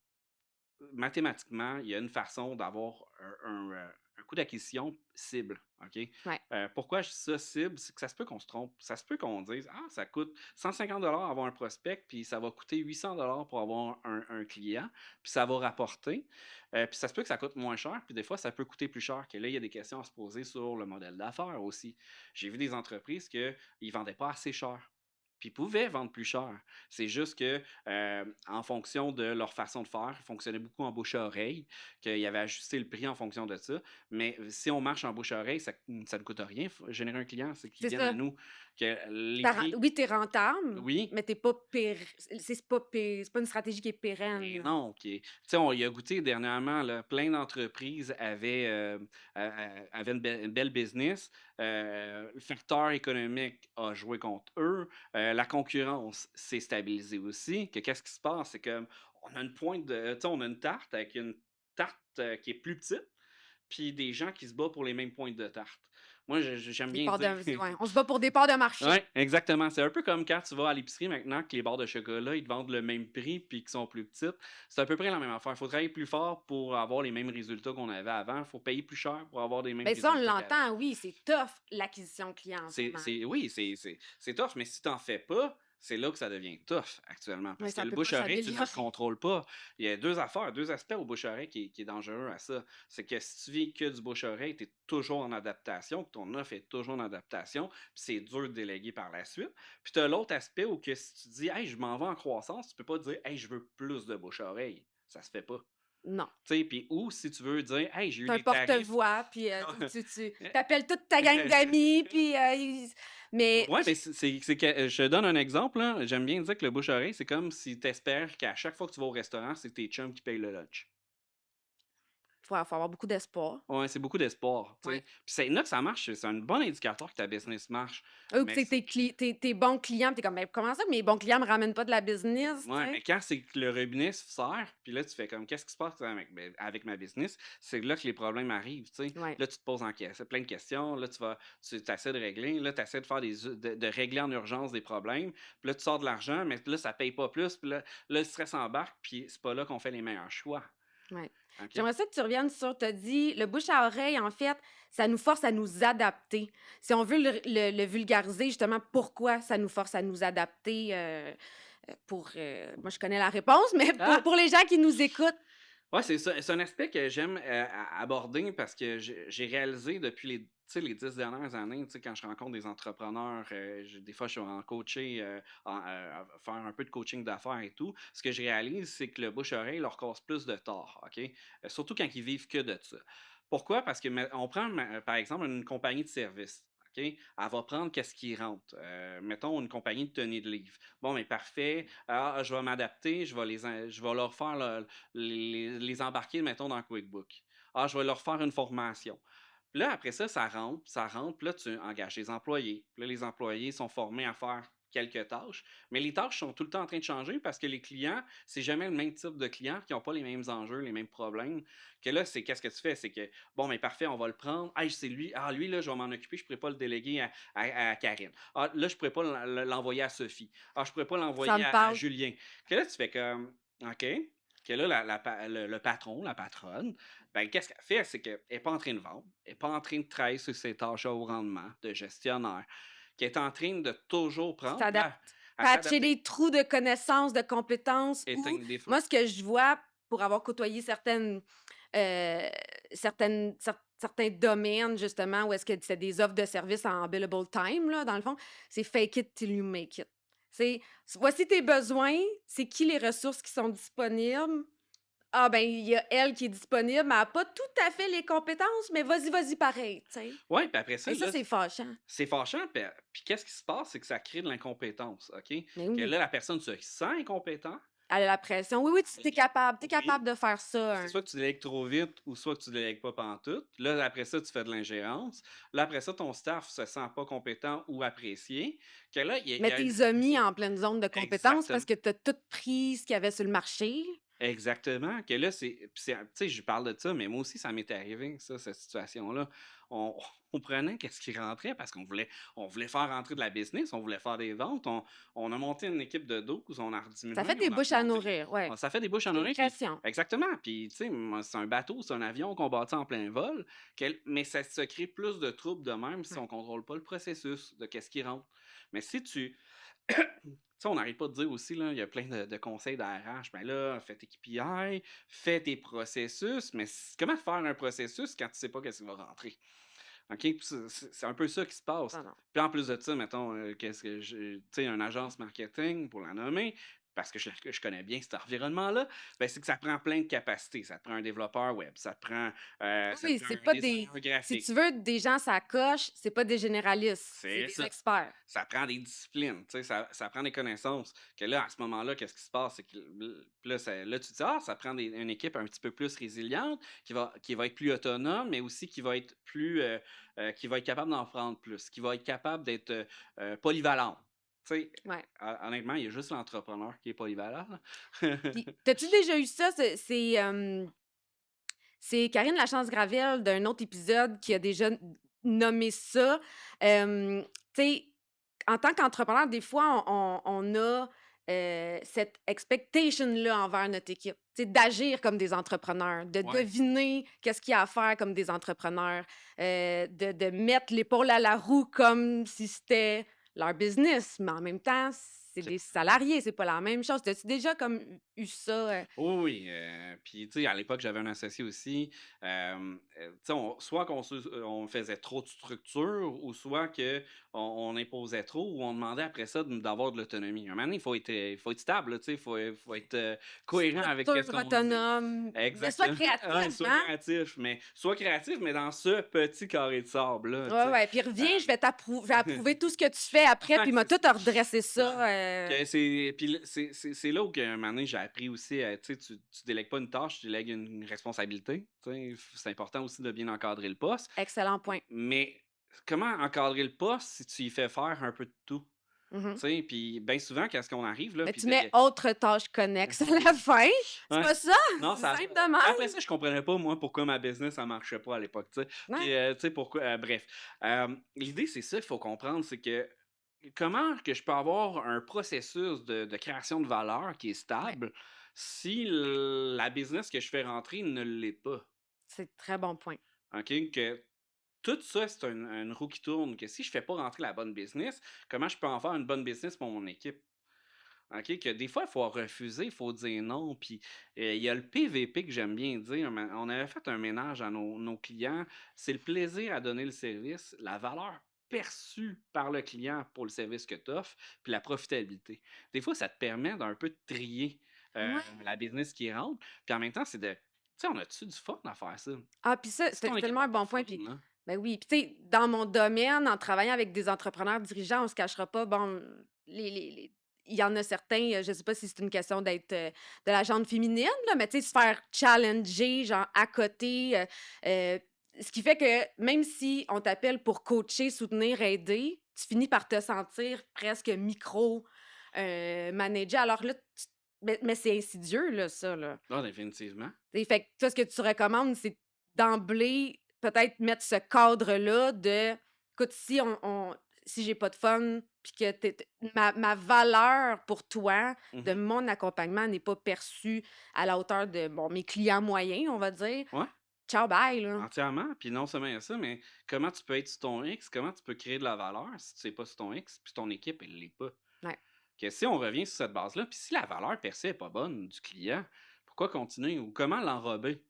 mathématiquement, il y a une façon d'avoir un coût d'acquisition cible. OK? Ouais. Pourquoi je dis ça cible? C'est que ça se peut qu'on se trompe. Ça se peut qu'on dise ah, ça coûte 150 avoir un prospect, puis ça va coûter 800 pour avoir un client, puis ça va rapporter. Puis ça se peut que ça coûte moins cher, puis des fois, ça peut coûter plus cher. Que là, il y a des questions à se poser sur le modèle d'affaires aussi. J'ai vu des entreprises qui ne vendaient pas assez cher. Puis ils pouvaient vendre plus cher. C'est juste que en fonction de leur façon de faire, ils fonctionnaient beaucoup en bouche à oreille, qu'ils avaient ajusté le prix en fonction de ça. Mais si on marche en bouche à oreille, ça ne coûte rien. Générer un client, c'est qu'ils C'est viennent à ça. nous. Que les prix, Oui, t'es rentable, oui, mais t'es pas c'est pas une stratégie qui est pérenne, mais là. non. Tu sais, on y a goûté dernièrement, là, plein d'entreprises avaient une belle business. Le facteur économique a joué contre eux. La concurrence s'est stabilisée aussi. Qu'est-ce qui se passe? C'est que on a une pointe de. Tu sais, on a une tarte avec une tarte qui est plus petite, puis des gens qui se battent pour les mêmes pointes de tarte. Moi, j'aime Des bien parts de dire. ouais, on se bat pour des parts de marché. Oui, exactement. C'est un peu comme quand tu vas à l'épicerie maintenant que les barres de chocolat, ils te vendent le même prix puis qu'ils sont plus petites. C'est à peu près la même affaire. Il faut travailler plus fort pour avoir les mêmes résultats qu'on avait avant. Il faut payer plus cher pour avoir les mêmes Ben ça, on résultats qu'avant. l'entend, oui, c'est tough, l'acquisition client en ce moment. Oui, c'est tough, mais si tu n'en fais pas, c'est là que ça devient tough actuellement. Oui, Parce que ça le peut pas bouche-oreille, tu ne le s'améliorer. contrôles pas. Il y a deux affaires, deux aspects au bouche-oreille qui est dangereux à ça. C'est que si tu vis que du bouche-oreille, tu es toujours en adaptation, que ton offre est toujours en adaptation, puis c'est dur de déléguer par la suite. Puis tu as l'autre aspect où que si tu dis hey, je m'en vais en croissance, tu peux pas dire hey, je veux plus de bouche-oreille. Ça se fait pas. Non. Tu sais, puis ou si tu veux dire hey, j'ai eu Tu un des tarifs. porte-voix, puis tu appelles toute ta gang d'amis, puis mais Ouais, mais c'est que je te donne un exemple, là. J'aime bien dire que le bouche-oreille, c'est comme si tu espères qu'à chaque fois que tu vas au restaurant, c'est tes chums qui payent le lunch. faut avoir beaucoup d'espoir. Ouais, c'est beaucoup d'espoir, tu sais. Ouais. Puis c'est là que ça marche, c'est un bon indicateur que ta business marche. Ou que Mais c'est tes bons clients, t'es comme ben, comment ça que mes bons clients me ramènent pas de la business, tu ouais, mais sais? quand c'est que le robinet se serre, puis là, tu fais comme, qu'est-ce qui se passe avec ma business? C'est là que les problèmes arrivent, tu sais. Ouais. Là, tu te poses plein de questions, là, tu essaies de régler, là, tu essaies de faire de régler en urgence des problèmes, puis là, tu sors de l'argent, mais là, ça paye pas plus, puis là, le stress embarque, puis c'est pas là qu'on fait les meilleurs choix, Ouais. OK? J'aimerais ça que tu reviennes sur, tu as dit, le bouche à oreille, en fait, ça nous force à nous adapter. Si on veut le vulgariser, justement, pourquoi ça nous force à nous adapter moi, je connais la réponse, mais Ah! pour les gens qui nous écoutent. Ouais, c'est ça. C'est un aspect que j'aime aborder parce que j'ai réalisé depuis tu sais, les 10 dernières années, tu sais, quand je rencontre des entrepreneurs, des fois, je suis en coaché, à faire un peu de coaching d'affaires et tout. Ce que je réalise, c'est que le bouche-oreille leur cause plus de tort, OK? Surtout quand ils vivent que de ça. Pourquoi? Parce que on prend, par exemple, une compagnie de service. OK? Elle va prendre qu'est-ce qui rentre. Mettons une compagnie de tenue de livre. Bon, mais parfait. Ah, je vais m'adapter. Je vais leur faire les embarquer, mettons, dans QuickBook. Ah, je vais leur faire une formation. Puis là, après ça rentre. Puis là, tu engages les employés. Puis là, les employés sont formés à faire quelques tâches, mais les tâches sont tout le temps en train de changer parce que les clients, c'est jamais le même type de clients qui n'ont pas les mêmes enjeux, les mêmes problèmes. Que là, c'est qu'est-ce que tu fais? C'est que, bon, mais parfait, on va le prendre. Ah, c'est lui. Ah, lui, là, je vais m'en occuper. Je ne pourrais pas le déléguer à Karine. Ah, là, je ne pourrais pas l'envoyer à Sophie. Ah, je ne pourrais pas Ça l'envoyer me à parle. Julien. Que là, tu fais comme, OK. Que là, le patron, la patronne, ben, qu'est-ce qu'elle fait? C'est qu'elle n'est pas en train de vendre, elle n'est pas en train de travailler sur ses tâches au rendement de gestionnaire, qu'elle est en train de toujours prendre, puis là, S'adapte. elle Patcher s'adapte, les trous de connaissances, de compétences ou éteindre des feux. moi, ce que je vois pour avoir côtoyé certains domaines, justement, où est-ce que c'est des offres de services en billable time, là, dans le fond, c'est fake it till you make it. C'est voici tes besoins, c'est qui les ressources qui sont disponibles. Ah, ben, il y a elle qui est disponible, mais elle n'a pas tout à fait les compétences, mais vas-y pareil, tu sais. Oui, puis après ça, Et ça, là, c'est fâchant. c'est fâchant, puis qu'est-ce qui se passe? C'est que ça crée de l'incompétence, OK? Mais Que oui. là, la personne se sent incompétente. Elle a la pression. Oui, tu es capable. Tu es Oui. capable de faire ça. C'est soit que tu délègues trop vite ou soit que tu délègues pas pantoute. Là, après ça, tu fais de l'ingérence. Là, après ça, ton staff se sent pas compétent ou apprécié. Que là, il Mais y a tes amis en pleine zone de compétence exactement. parce que tu as tout pris ce qu'il y avait sur le marché. Exactement. Que là, tu sais, je parle de ça, mais moi aussi, ça m'est arrivé, ça, cette situation-là. On, on prenait qu'est-ce qui rentrait parce qu'on voulait faire rentrer de la business, on voulait faire des ventes. On a monté une équipe de 12, on a Ça fait rediminué, des on a bouches à remonté. nourrir, ouais. Ça fait des bouches à C'est une nourrir. Puis, pression. exactement. Puis, tu sais, moi, c'est un bateau, c'est un avion qu'on bâtit en plein vol. Mais ça se crée plus de troubles de même si Ouais. on ne contrôle pas le processus de qu'est-ce qui rentre. Mais si tu tu sais, on n'arrête pas de dire aussi, là, il y a plein de conseils d'ARH. Ben là, fais tes KPI, fais tes processus, mais comment faire un processus quand tu ne sais pas qu'est-ce qui va rentrer? OK? Puis c'est un peu ça qui se passe. Non, non. Puis en plus de ça, mettons, qu'est-ce que tu sais, une agence marketing, pour la nommer, parce que je connais bien cet environnement-là, ben, c'est que ça prend plein de capacités. Ça te prend un développeur web, ça te Oui, prend c'est un pas designer des. Si graphique. tu veux des gens, ça coche, c'est pas des généralistes, c'est C'est des ça. experts. Ça prend des disciplines, tu sais, ça prend des connaissances. Que là, à ce moment-là, qu'est-ce qui se passe? C'est que là, là, tu te dis, ah, ça prend une équipe un petit peu plus résiliente, qui va être plus autonome, mais aussi qui va être qui va être capable d'en prendre plus, qui va être capable d'être polyvalente. Tu sais, Ouais. honnêtement, il y a juste l'entrepreneur qui est polyvalent, là. Puis, t'as-tu déjà eu ça? C'est Karine Lachance-Gravel d'un autre épisode qui a déjà nommé ça. Tu sais, en tant qu'entrepreneur, des fois, on a cette expectation-là envers notre équipe. Tu sais, d'agir comme des entrepreneurs, de Ouais. deviner qu'est-ce qu'il y a à faire comme des entrepreneurs, de mettre l'épaule à la roue comme si c'était leur business. Mais en même temps, c'est des salariés, c'est pas la même chose. As-tu déjà comme eu ça? Oui, oui. Puis, tu sais, à l'époque, j'avais un associé aussi. Tu sais, soit on faisait trop de structure, ou soit qu'on imposait trop, ou on demandait après ça d'avoir de l'autonomie. Un moment donné, il faut être stable, là, tu sais, il faut être cohérent avec ce Structure qu'on dit. autonome, mais sois Exactement. créatif, Ouais, sois hein? créatif, mais dans ce petit carré de sable-là, tu Ouais, sais. ouais, puis reviens, je vais Euh, approuver tout ce que tu fais après, puis ouais, il m'a c'est tout redressé ça, puis c'est là où qu'à un moment donné, j'ai appris aussi, tu sais, tu délègues pas une tâche, tu délègues une responsabilité. Tu sais, c'est important aussi de bien encadrer le poste. excellent point. Mais comment encadrer le poste si tu y fais faire un peu de tout? Mhm. Tu sais, puis bien souvent, quand est-ce qu'on arrive, là, Mais puis tu mets autre tâche connexe à la fin. C'est ouais, pas ça? non, C'est ça. simple de même. Après ça, je comprenais pas, moi, pourquoi ma business, ça marchait pas à l'époque, tu sais. Ouais. Puis, tu sais, pourquoi, bref. L'idée, c'est ça, il faut comprendre, c'est que comment que je peux avoir un processus de création de valeur qui est Ouais. stable si la business que je fais rentrer ne l'est pas? C'est un très bon point. OK? Que tout ça, c'est une roue qui tourne. Que si je fais pas rentrer la bonne business, comment je peux en faire une bonne business pour mon équipe? OK? Que des fois, il faut refuser, il faut dire non. Puis il y a le PVP que j'aime bien dire. On avait fait un ménage à nos clients. C'est le plaisir à donner le service, la valeur perçue par le client pour le service que tu offres, puis la profitabilité. Des fois, ça te permet d'un peu de trier Ouais. la business qui rentre. Puis en même temps, c'est de. Tu sais, on a-tu du fun à faire ça? Ah, puis ça, Si c'est ton équipe tellement n'a un pas bon de point. fun, Puis, là. ben oui, puis tu sais, dans mon domaine, en travaillant avec des entrepreneurs dirigeants, on se cachera pas, bon, il y en a certains, je sais pas si c'est une question d'être de la gente féminine, là, mais tu sais, se faire challenger, genre à côté. Ce qui fait que même si on t'appelle pour coacher, soutenir, aider, tu finis par te sentir presque micro managé. Alors là, mais c'est insidieux, là, ça, là. Ah, définitivement. Et fait que toi, ce que tu recommandes, c'est d'emblée, peut-être mettre ce cadre-là de, écoute, si j'ai pas de fun, puis que ma valeur pour toi, de Mhm. mon accompagnement n'est pas perçue à la hauteur de mes clients moyens, on va dire. Ouais, Ciao, bye, là. entièrement. Puis non seulement ça, mais comment tu peux être sur ton X, comment tu peux créer de la valeur si tu n'es pas sur ton X, puis ton équipe, elle l'est pas. Ouais. Que si on revient sur cette base-là, puis si la valeur per se n'est pas bonne du client, pourquoi continuer ou comment l'enrober?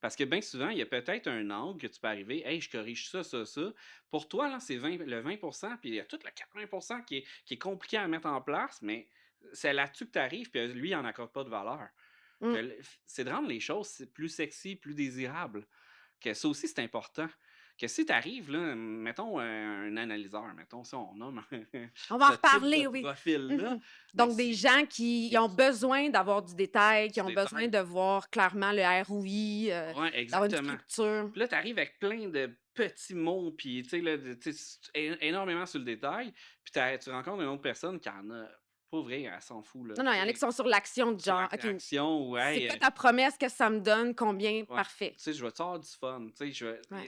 Parce que bien souvent, il y a peut-être un angle que tu peux arriver, hey, je corrige ça, ça, ça. Pour toi, là, c'est le 20%, puis il y a tout le 80% qui est compliqué à mettre en place, mais c'est là-dessus que tu arrives, puis lui, il n'en accorde pas de valeur. Mm. C'est de rendre les choses plus sexy, plus désirables. Que ça aussi, c'est important. Que si tu arrives, là, mettons un analyseur, mettons ça, on nomme On va en ce type de reparler, oui. profil-là, Mhm. ben, Donc, des gens qui ont besoin d'avoir du détail, qui du ont besoin détail. de voir clairement le ROI, Ouais, d'avoir une exactement. structure. Puis là, tu arrives avec plein de petits mots, puis tu sais, là, énormément sur le détail, puis tu rencontres une autre personne qui en a, pas vrai, elle s'en fout, là. Non, non, il y en a qui sont sur l'action du Sur genre, OK, l'action, ou c'est hey, quoi ta promesse que ça me donne? Combien? ouais, Parfait. tu sais, je vais te faire du fun, tu sais, Ouais.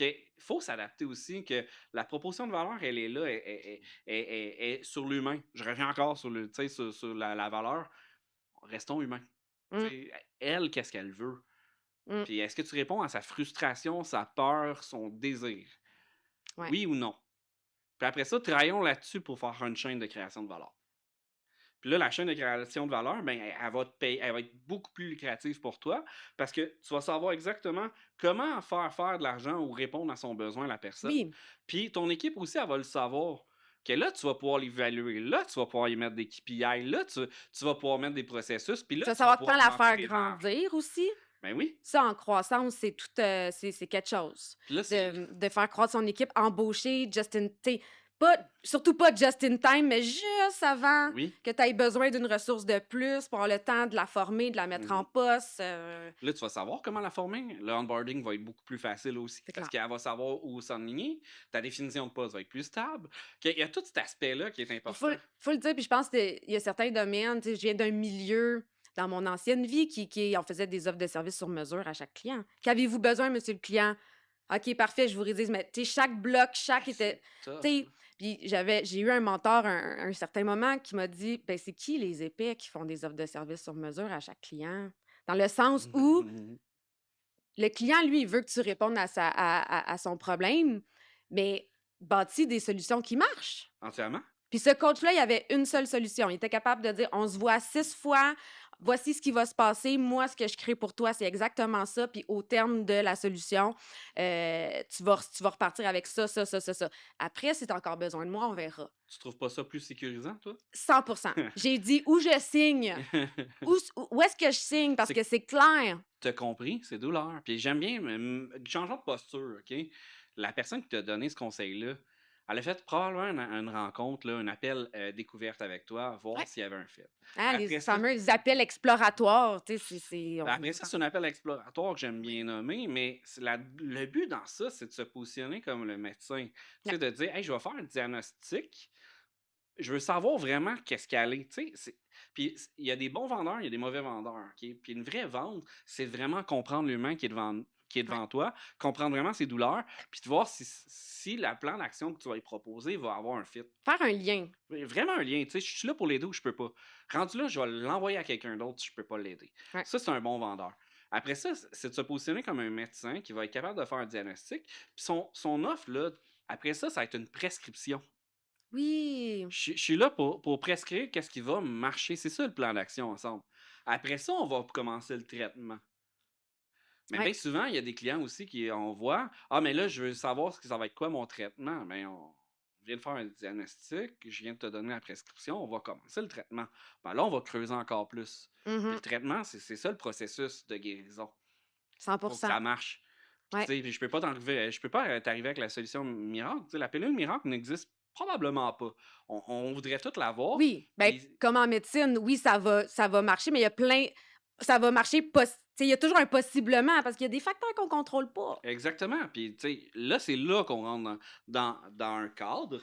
il faut s'adapter aussi, que la proposition de valeur, elle est là, est sur l'humain. Je reviens encore sur tu sais, sur la valeur. Restons humains. Tu Mm, sais, elle, qu'est-ce qu'elle veut? mm, Puis est-ce que tu réponds à sa frustration, sa peur, son désir? ouais. Oui ou non? Puis après ça, travaillons là-dessus pour faire une chaîne de création de valeur. Puis là, la chaîne de création de valeur, ben, elle va te payer, elle va être beaucoup plus lucrative pour toi parce que tu vas savoir exactement comment faire de l'argent ou répondre à son besoin, la personne. Oui, Puis ton équipe aussi, elle va le savoir. Que là, tu vas pouvoir l'évaluer. Là, tu vas pouvoir y mettre des KPI. Là, tu vas pouvoir mettre des processus. Puis tu là, vas tu vas savoir pouvoir quand la augmenter faire tes marges. grandir aussi. Ben oui. Ça, en croissance, c'est tout, c'est quelque chose. Puis là, c'est. De faire croître son équipe, embaucher surtout pas just in time, mais juste avant Oui. que tu aies besoin d'une ressource de plus pour avoir le temps de la former, de la mettre en Mhm. poste. Là, tu vas savoir comment la former. Le onboarding va être beaucoup plus facile aussi C'est parce clair. qu'elle va savoir où s'enligner. Ta définition de poste va être plus stable. Il y a tout cet aspect-là qui est Il faut, important. faut le dire, puis je pense qu'il y a certains domaines, tu sais, je viens d'un milieu dans mon ancienne vie on faisait des offres de services sur mesure à chaque client. Qu'avez-vous besoin, monsieur le client? OK, parfait, je vous rédise, mais tu sais, chaque bloc, chaque Ben, était. c'est tough, Tu sais, là. puis j'ai eu un mentor un certain moment qui m'a dit, ben c'est qui les épais qui font des offres de services sur mesure à chaque client? Dans le sens où le client, lui, il veut que tu répondes à son problème, mais bâtis des solutions qui marchent. Entièrement. Puis ce coach-là, il avait une seule solution. Il était capable de dire, on se voit 6 fois, voici ce qui va se passer. Moi, ce que je crée pour toi, c'est exactement ça. Puis au terme de la solution, tu vas repartir avec ça, ça, ça, ça, ça. Après, si tu as encore besoin de moi, on verra. Tu trouves pas ça plus sécurisant, toi? 100%. J'ai dit où je signe. Où est-ce que je signe? Parce C'est que c'est clair. T'as compris, c'est douleur. Puis j'aime bien, changeons de posture, OK? La personne qui t'a donné ce conseil-là, elle a fait probablement une rencontre, là, un appel découverte avec toi, voir Ouais. s'il y avait un fit. Hein, les Après ça, fameux appels exploratoires. Tu sais, après ça, c'est un appel exploratoire que j'aime bien nommer, mais le but dans ça, c'est de se positionner comme le médecin. Tu sais, de dire, hey, je vais faire un diagnostic, je veux savoir vraiment qu'est-ce qu'elle est. Tu sais, puis il y a des bons vendeurs, il y a des mauvais vendeurs. OK? Puis une vraie vente, c'est vraiment comprendre l'humain qui est Ouais. devant toi, comprendre vraiment ses douleurs, puis de voir si le plan d'action que tu vas lui proposer va avoir un fit. Faire un lien. Vraiment un lien. Tu sais, je suis là pour l'aider ou je peux pas. Rendu là, je vais l'envoyer à quelqu'un d'autre si je peux pas l'aider. Ouais. Ça, c'est un bon vendeur. Après ça, c'est de se positionner comme un médecin qui va être capable de faire un diagnostic. Puis son offre, là, après ça va être une prescription. Oui. Je suis là pour prescrire qu'est-ce qui va marcher. C'est ça le plan d'action ensemble. Après ça, on va commencer le traitement. Mais Ouais. bien souvent, il y a des clients aussi on voit, ah, mais là, je veux savoir ça va être quoi mon traitement. Bien, on vient de faire un diagnostic, je viens de te donner la prescription, on va commencer le traitement. Ben là, on va creuser encore plus. Puis Mhm. le traitement, c'est ça le processus de guérison. Faut que 100%. ça marche. Puis, Ouais. tu sais, je peux pas t'arriver avec la solution miracle. Tu sais, la pilule miracle n'existe probablement pas. On voudrait tout l'avoir. Oui, ben, Puis, comme en médecine, oui, ça va marcher, mais il y a plein. Ça va marcher. Tu sais, il y a toujours un possiblement parce qu'il y a des facteurs qu'on contrôle pas. exactement. Puis, tu sais, là, c'est là qu'on rentre dans un cadre.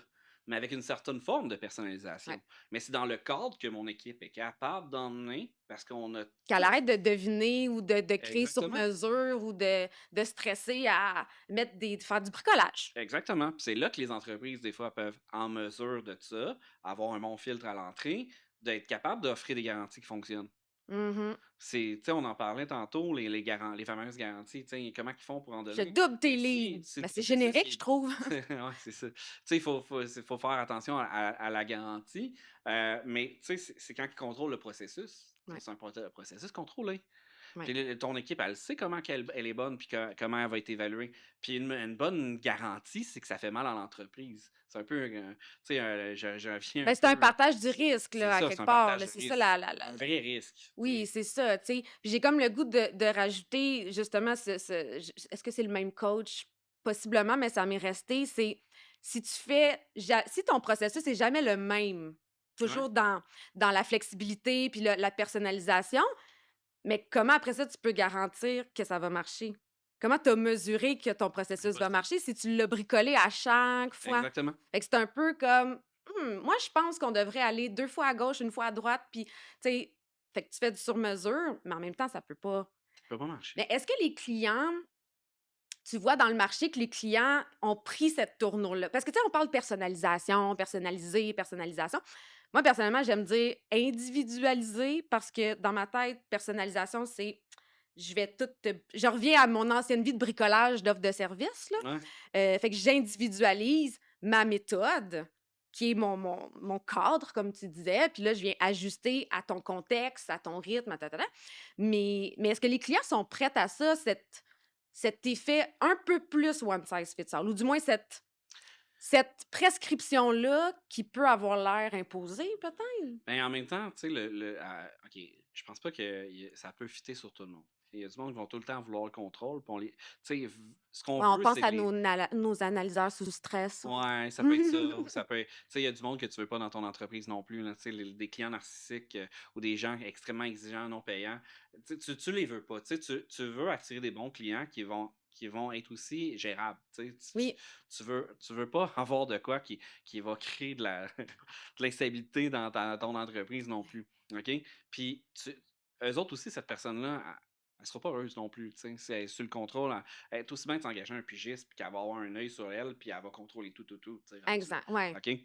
mais avec une certaine forme de Ouais. personnalisation. Mais c'est dans le cadre que mon équipe est capable d'emmener parce qu'on a Qu'elle tout. arrête de deviner ou de créer sur Exactement. mesure ou de stresser à faire du bricolage. Exactement. Puis c'est là que les entreprises, des fois, peuvent, en mesure de ça, avoir un bon filtre à l'entrée, d'être capable d'offrir des garanties qui fonctionnent. Mhm. C'est, tu sais, on en parlait tantôt, les fameuses garanties, tu sais, comment ils font pour en Je donner? double tes Mais lignes. si Ben, c'est c'est ça ce générique, qui je est. trouve. Ouais, c'est ça. Tu sais, faut faire attention à la garantie, mais tu sais, c'est quand ils contrôlent le processus. Tu sais, Ouais, c'est un processus contrôlé. ouais. Puis ton équipe, elle sait comment elle est bonne, puis comment elle va être évaluée. Puis une bonne garantie, c'est que ça fait mal à l'entreprise. C'est un peu, tu sais, je reviens un Ben, c'est un peu. partage du risque, C'est là, à ça, c'est quelque un part, partage là. de C'est ça risque. la. Un vrai risque. Oui, c'est ça, tu sais. Puis j'ai comme le goût de rajouter justement est-ce que c'est le même coach? Possiblement, mais ça m'est resté. C'est si tu fais si ton processus est jamais le même, Ouais, toujours dans la flexibilité puis la personnalisation, mais comment après ça tu peux garantir que ça va marcher? Comment tu as mesuré que ton processus va impossible. marcher si tu l'as bricolé à chaque fois? Exactement. Fait que c'est un peu comme moi je pense qu'on devrait aller 2 fois à gauche, une fois à droite, puis tu sais, fait que tu fais du sur mesure, mais en même temps ça peut pas. Ça peut pas marcher. Mais est-ce que les clients, tu vois dans le marché que les clients ont pris cette tournure-là? Parce que tu sais, on parle de personnalisation, personnaliser, personnalisation. Moi, personnellement, j'aime dire individualiser parce que dans ma tête, personnalisation, c'est je vais tout je reviens à mon ancienne vie de bricolage d'offre de service, là. Ouais, Fait que j'individualise ma méthode, qui est mon cadre, comme tu disais, puis là, je viens ajuster à ton contexte, à ton rythme, à ta, ta, ta. Mais est-ce que les clients sont prêts à ça, cet effet un peu plus one size fits all, ou du moins cette prescription-là qui peut avoir l'air imposée, peut-être? ben, en même temps, tu sais, OK, je pense pas que ça peut fitter sur tout le monde. Il y a du monde qui vont tout le temps vouloir le contrôle, puis tu sais, ce qu'on Ouais, on veut, pense c'est que à nos analyseurs sous stress. ouais, ça peut être ça, ou ça peut être, tu sais, il y a du monde que tu veux pas dans ton entreprise non plus, là, tu sais, des clients narcissiques, ou des gens extrêmement exigeants, non payants. Tu sais, tu les veux pas, tu sais, tu veux attirer des bons clients qui vont être aussi gérables, tu sais. Oui, Tu veux pas avoir de quoi qui va créer de l'instabilité dans ton entreprise non plus, OK? Puis eux autres aussi, cette personne-là, elle sera pas heureuse non plus, tu sais. Si elle est sur le contrôle, elle est aussi bien de s'engager un pigiste, puis qu'elle va avoir un œil sur elle, puis elle va contrôler tout, tout, tout, tu sais, rendu là, exact, ouais. OK?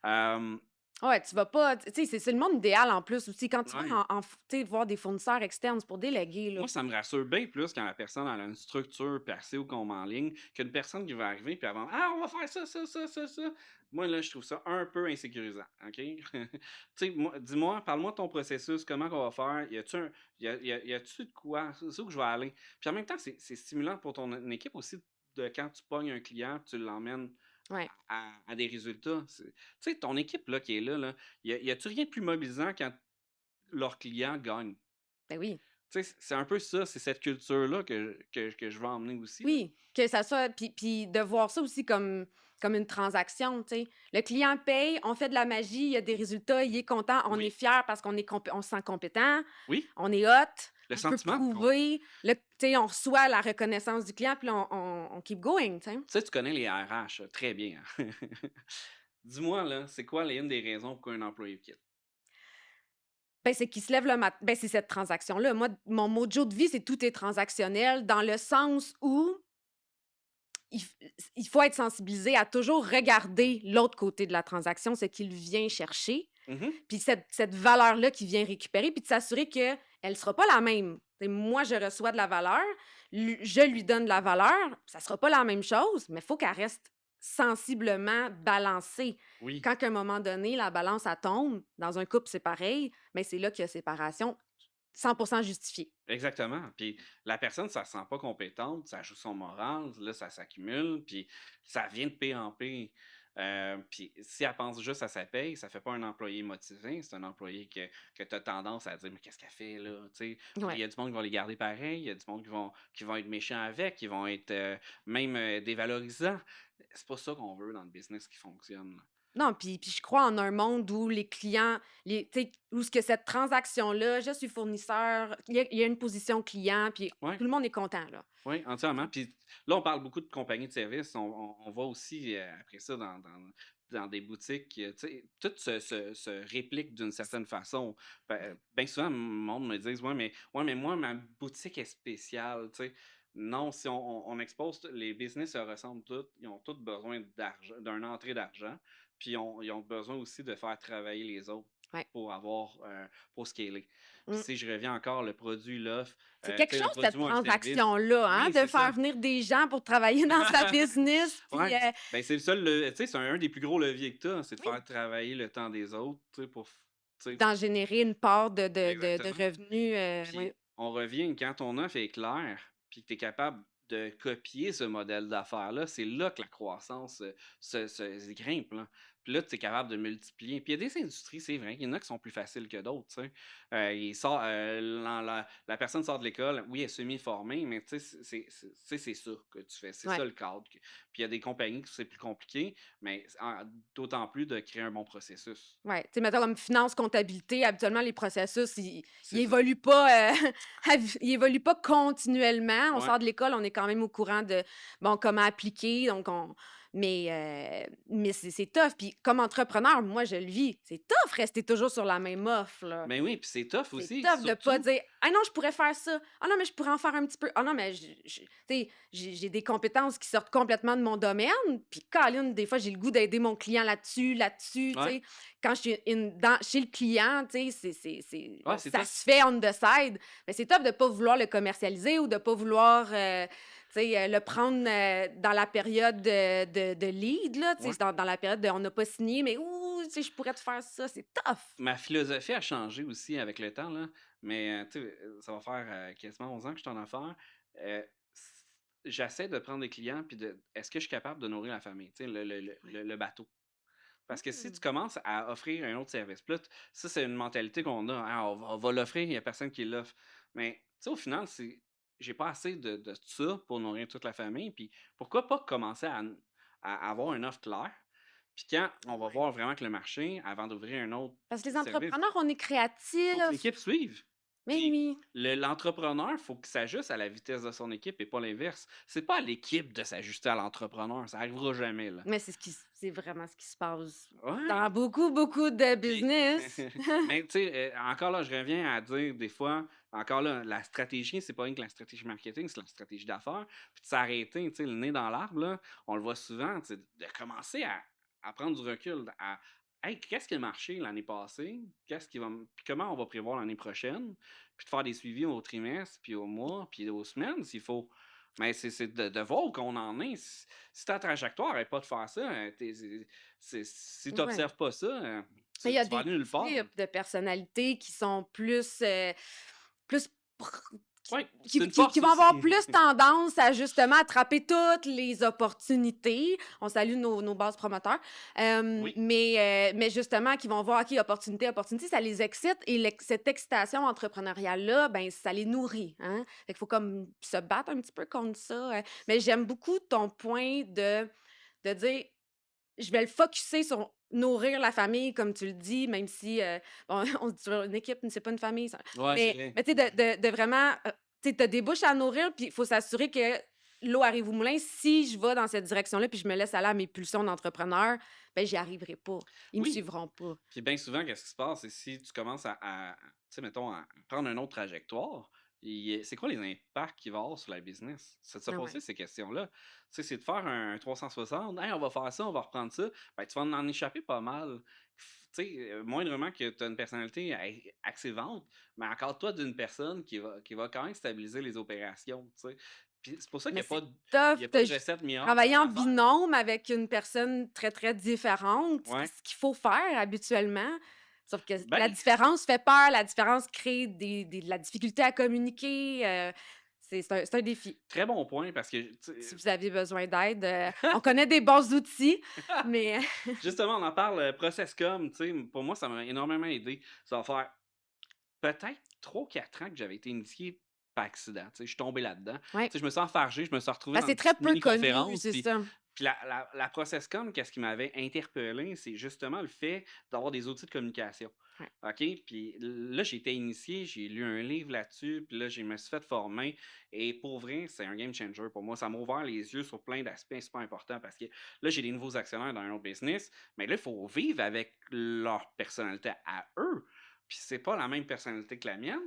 Euh, Ouais, tu vas pas tu sais, c'est le monde idéal en plus aussi. Quand tu vas ouais. tu sais, voir des fournisseurs externes, c'est pour déléguer, là. Moi, ça me rassure bien plus quand la personne elle a une structure placée ou qu'on met en ligne qu'une personne qui va arriver puis avant Ah, on va faire ça, ça, ça, ça, ça. Moi, là, je trouve ça un peu insécurisant. OK? Tu sais, dis-moi, parle-moi de ton processus, comment qu'on va faire? Y a-tu de quoi? C'est où que je vais aller? Puis en même temps, c'est stimulant pour ton équipe aussi de quand tu pognes un client, tu l'emmènes Ouais, à des résultats. Tu sais, ton équipe là, qui est là, y a-tu rien de plus mobilisant quand leur client gagne? ben oui. Tu sais, c'est un peu ça, c'est cette culture-là que je veux emmener aussi, là. Oui, que ça soit puis de voir ça aussi comme une transaction, tu sais. Le client paye, on fait de la magie, il y a des résultats, il est content, on est Oui, fier parce on se sent compétent, oui, on est hot, le on peut sentiment qu'on prouver, tu sais, on reçoit la reconnaissance du client, puis là, on keep going, tu sais. tu sais, tu connais les RH, très bien, hein. Dis-moi, là, c'est quoi une des raisons pour qu'un employé quitte? Ben, c'est qu'il se lève le matin. Ben, c'est cette transaction-là. Moi, mon mojo de vie, c'est tout est transactionnel dans le sens où il, f- il faut être sensibilisé à toujours regarder l'autre côté de la transaction, ce qu'il vient chercher, Mhm. puis cette valeur-là qu'il vient récupérer, puis de s'assurer qu'elle ne sera pas la même. T'sais, moi, je reçois de la valeur, je lui donne de la valeur, ça ne sera pas la même chose, mais il faut qu'elle reste sensiblement balancée. Oui, Quand à un moment donné, la balance, elle tombe, dans un couple, c'est pareil, mais c'est là qu'il y a séparation 100% justifiée. exactement. Puis la personne, ça ne se sent pas compétente, ça joue son moral, là, ça s'accumule, puis ça vient de pire en pire. Puis si elle pense juste à sa paye, ça fait pas un employé motivé, c'est un employé que tu as tendance à dire Mais qu'est-ce qu'elle fait là? Tu sais, puis il Ouais. y a du monde qui va les garder pareil, il y a du monde qui vont être méchants avec, qui vont être même dévalorisants. C'est pas ça qu'on veut dans le business qui fonctionne, là. Non, puis je crois en un monde où les clients, tu sais, où ce que cette transaction-là, je suis fournisseur, il y a une position client, puis Ouais. tout le monde est content, là. Oui, entièrement. Puis là, on parle beaucoup de compagnies de services. On va aussi, après ça, dans des boutiques. Tu sais, tout se réplique d'une certaine façon. Bien souvent, le monde me dit ouais, mais moi, ma boutique est spéciale. Tu sais. Non, si on expose, les business se ressemblent tous. Ils ont tous besoin d'argent, d'une entrée d'argent. Puis ils ont besoin aussi de faire travailler les autres Ouais. pour avoir, pour scaler. Puis Mmh. si je reviens encore, le produit, l'offre, C'est tu quelque sais, le chose, cette produit ou un service. transaction-là, hein, Oui, de c'est ça. faire venir des gens pour travailler dans sa business, puis, Ouais, ben, c'est le seul tu sais, c'est un des plus gros leviers que tu as, c'est de oui, faire travailler le temps des autres, tu sais, pour f tu sais d'en générer une part de exactement. revenus, oui. Puis on revient quand ton offre est claire, puis que tu es capable de copier ce modèle d'affaires-là, c'est là que la croissance, se grimpe, là. Puis là, tu es capable de multiplier. Puis il y a des industries, c'est vrai, il y en a qui sont plus faciles que d'autres, tu sais. Il sort, la personne sort de l'école, oui, elle est semi-formée, mais tu sais, c'est ça que tu fais, c'est Ouais. ça le cadre. Puis il y a des compagnies qui c'est plus compliqué, mais d'autant plus de créer un bon processus. Ouais, tu sais, mettons comme finance, comptabilité, habituellement, les processus, C'est ils ça. évoluent pas, ils évoluent pas continuellement. On Ouais, sort de l'école, on est quand même au courant de, bon, comment appliquer, donc mais c'est tough. Puis comme entrepreneur, moi, je le vis. C'est tough rester toujours sur la même offre, là. ben oui, puis c'est tough C'est aussi, tough de pas surtout. dire: «Ah non, je pourrais faire ça. Ah non, mais je pourrais en faire un petit peu. Ah non, mais tu sais, j'ai des compétences qui sortent complètement de mon domaine, puis câline, des fois, j'ai le goût d'aider mon client là-dessus, tu Ouais, sais. Quand je suis dans chez le client, tu sais, ouais, bon, c'est ça tough. se fait on the side, mais c'est tough de pas vouloir le commercialiser ou de pas vouloir, tu sais, le prendre, dans la période de lead, là, tu sais, Ouais. c'est dans la période de: «On n'a pas signé, mais ouh, tu sais, je pourrais te faire ça». C'est tough. Ma philosophie a changé aussi avec le temps, là, mais tu sais, ça va faire, quasiment 11 ans que je suis en affaires. S J'essaie de prendre des clients puis de est-ce que je suis capable de nourrir la famille? Tu sais, Ouais. le bateau. Parce que si tu Mmh. commences à offrir un autre service, puis là, ça, c'est une mentalité qu'on a, hein, on va l'offrir, il y a personne qui l'offre. Mais tu sais, au final, j'ai pas assez de ça pour nourrir toute la famille, puis pourquoi pas commencer à avoir une offre claire, puis quand on va Ouais. voir vraiment que le marché, avant d'ouvrir un autre Parce que les service, entrepreneurs, on est faut que créatifs. l'équipe suive. Mais Puis oui. l'entrepreneur, il faut qu'il s'ajuste à la vitesse de son équipe et pas l'inverse. C'est pas à l'équipe de s'ajuster à l'entrepreneur, ça arrivera jamais, là. Mais c'est vraiment ce qui se passe Ouais! dans beaucoup, beaucoup de Puis business. mais tu sais, encore là, je reviens à dire des fois, encore là, la stratégie, c'est pas rien que la stratégie marketing, c'est la stratégie d'affaires. Puis de s'arrêter, tu sais, le nez dans l'arbre, là, on le voit souvent, tu sais, de commencer à prendre du recul, à hey, qu'est-ce qui a marché l'année passée? Qu'est-ce qui va puis comment on va prévoir l'année prochaine? Puis de faire des suivis au trimestre, puis au mois, puis aux semaines s'il faut. Mais c'est de voir où qu'on en est. Si ta trajectoire n'est pas de faire ça, si tu Ouais. n'observes pas ça, Il y a tu vas des aller nulle part. types de personnalités qui sont plus pr Oui, qui c'est une qui force vont aussi. avoir plus tendance à justement attraper toutes les opportunités. On salue nos bases promoteurs. Oui, Mais justement qui vont voir: «OK, opportunité», ça les excite et cette excitation entrepreneuriale-là, ben, ça les nourrit, hein. Fait qu'il faut comme se battre un petit peu contre ça, mais j'aime beaucoup ton point de dire: «Je vais le focusser sur nourrir la famille», comme tu le dis, même si, bon, on se dit toujours: «Une équipe, c'est pas une famille», ça ouais, c'est vrai. mais tu sais, de vraiment, tu sais, tu as des bouches à nourrir, puis il faut s'assurer que l'eau arrive au moulin. Si je vais dans cette direction-là, puis je me laisse aller à mes pulsions d'entrepreneur, ben, j'y arriverai pas. Ils me Oui, suivront pas. puis bien souvent, qu'est-ce qui se passe, c'est si tu commences tu sais, mettons, à prendre une autre trajectoire, c'est quoi les impacts qu'il va y avoir sur la business? C'est de se Ah poser ouais. ces questions-là. Tu sais, c'est de faire un 360, hey, on va faire ça, on va reprendre ça. Ben, tu vas en échapper pas mal. Tu sais, moindrement que tu as une personnalité axée vente, mais accorde-toi d'une personne qui va quand même stabiliser les opérations. Tu sais. Puis c'est pour ça qu'il Mais n'y a pas c'est de, il tough y a pas de de recette miracle travailler en en affaires. binôme avec une personne très, très différente. C'est Ouais. ce qu'il faut faire habituellement. Sauf que la Ben, différence fait peur, la différence crée de la difficulté à communiquer, c'est un défi. très bon point parce que, tu Si sais, vous avez besoin d'aide, on connaît des bons outils, mais justement, on en parle, ProcessCom, tu sais, pour moi, ça m'a énormément aidé. Ça va faire peut-être 3 ou 4 ans que j'avais été initié par accident, tu sais, je suis tombé là-dedans. Tu ouais. sais, je me suis enfargé, je me suis retrouvé Ben, dans c'est une très petite peu connu, mini-conférence, c'est puis ça. Puis la Processcom, qu'est-ce qui m'avait interpellé, c'est justement le fait d'avoir des outils de communication. Ouais. OK? Puis là, j'ai été initié, j'ai lu un livre là-dessus, puis là, je me suis fait former. Et pour vrai, c'est un game changer pour moi. Ça m'a ouvert les yeux sur plein d'aspects super importants parce que là, j'ai des nouveaux actionnaires dans un autre business, mais là, il faut vivre avec leur personnalité à eux. Puis c'est pas la même personnalité que la mienne,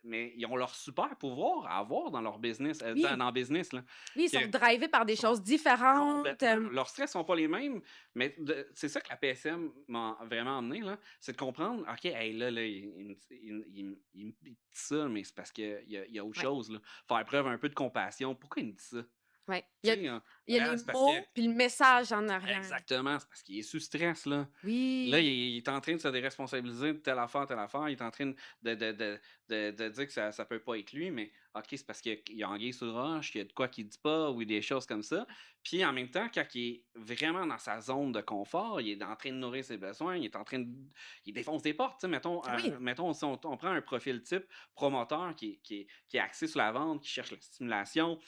mais ils ont leur super pouvoir à avoir dans leur business, Oui, dans le business, là. oui, ils Que sont drivés par des sont choses différentes. complètement. Leurs stress sont pas les mêmes, mais c'est ça que la PSM m'a vraiment emmené, là, c'est de comprendre, OK, hey, là, il me dit ça, mais c'est parce qu'il y a autre Ouais, chose, là. Faire preuve un peu de compassion. Pourquoi il me dit ça? ouais. Tu sais, Il y a les c'est parce que mots puis le message en arrière. exactement, c'est parce qu'il est sous stress, là. Là, Oui, il est en train de se déresponsabiliser de telle affaire, telle affaire. Il est en train de dire que ça peut pas être lui, mais OK, c'est parce qu'il y a anguille sous le roche, qu'il y a de quoi qu'il dit pas ou des choses comme ça. Puis en même temps, quand il est vraiment dans sa zone de confort, il est en train de nourrir ses besoins, il est en train de. Il défonce des portes. Tu sais, oui. mettons si on prend un profil type promoteur qui est axé sur la vente, qui cherche la stimulation.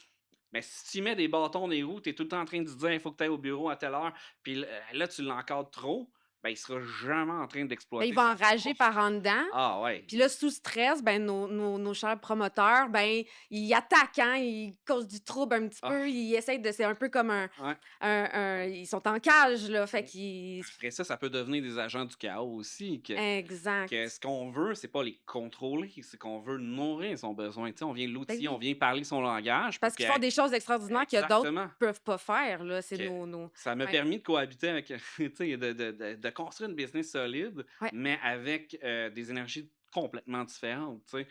Mais si tu mets des bâtons dans les roues, tu es tout le temps en train de dire il faut que tu ailles au bureau à telle heure, puis là, tu l'encadres trop, ben, il sera jamais en train Ben, il d'exploiter va sa enrager force. par en dedans. Ah ouais. Puis là, sous stress, ben, nos chers promoteurs, ben, ils attaquent, hein, ils causent du trouble un petit Ah, peu. Ils essayent de. C'est un peu comme ouais. ils sont en cage, là. Fait Mm. qu'ils. Après ça peut devenir des agents du chaos aussi. Que Exact. ce qu'on veut, c'est pas les contrôler, c'est qu'on veut nourrir son besoin. Tu sais, on vient Ben l'outiller, on oui. vient parler son langage pour Parce que. qu'ils font des choses extraordinaires que d'autres Exactement. peuvent pas faire, là. C'est Que nos. ça m'a Ouais. permis de cohabiter avec, tu sais, de construire une business solide, Ouais. mais avec des énergies complètement différentes, tu sais.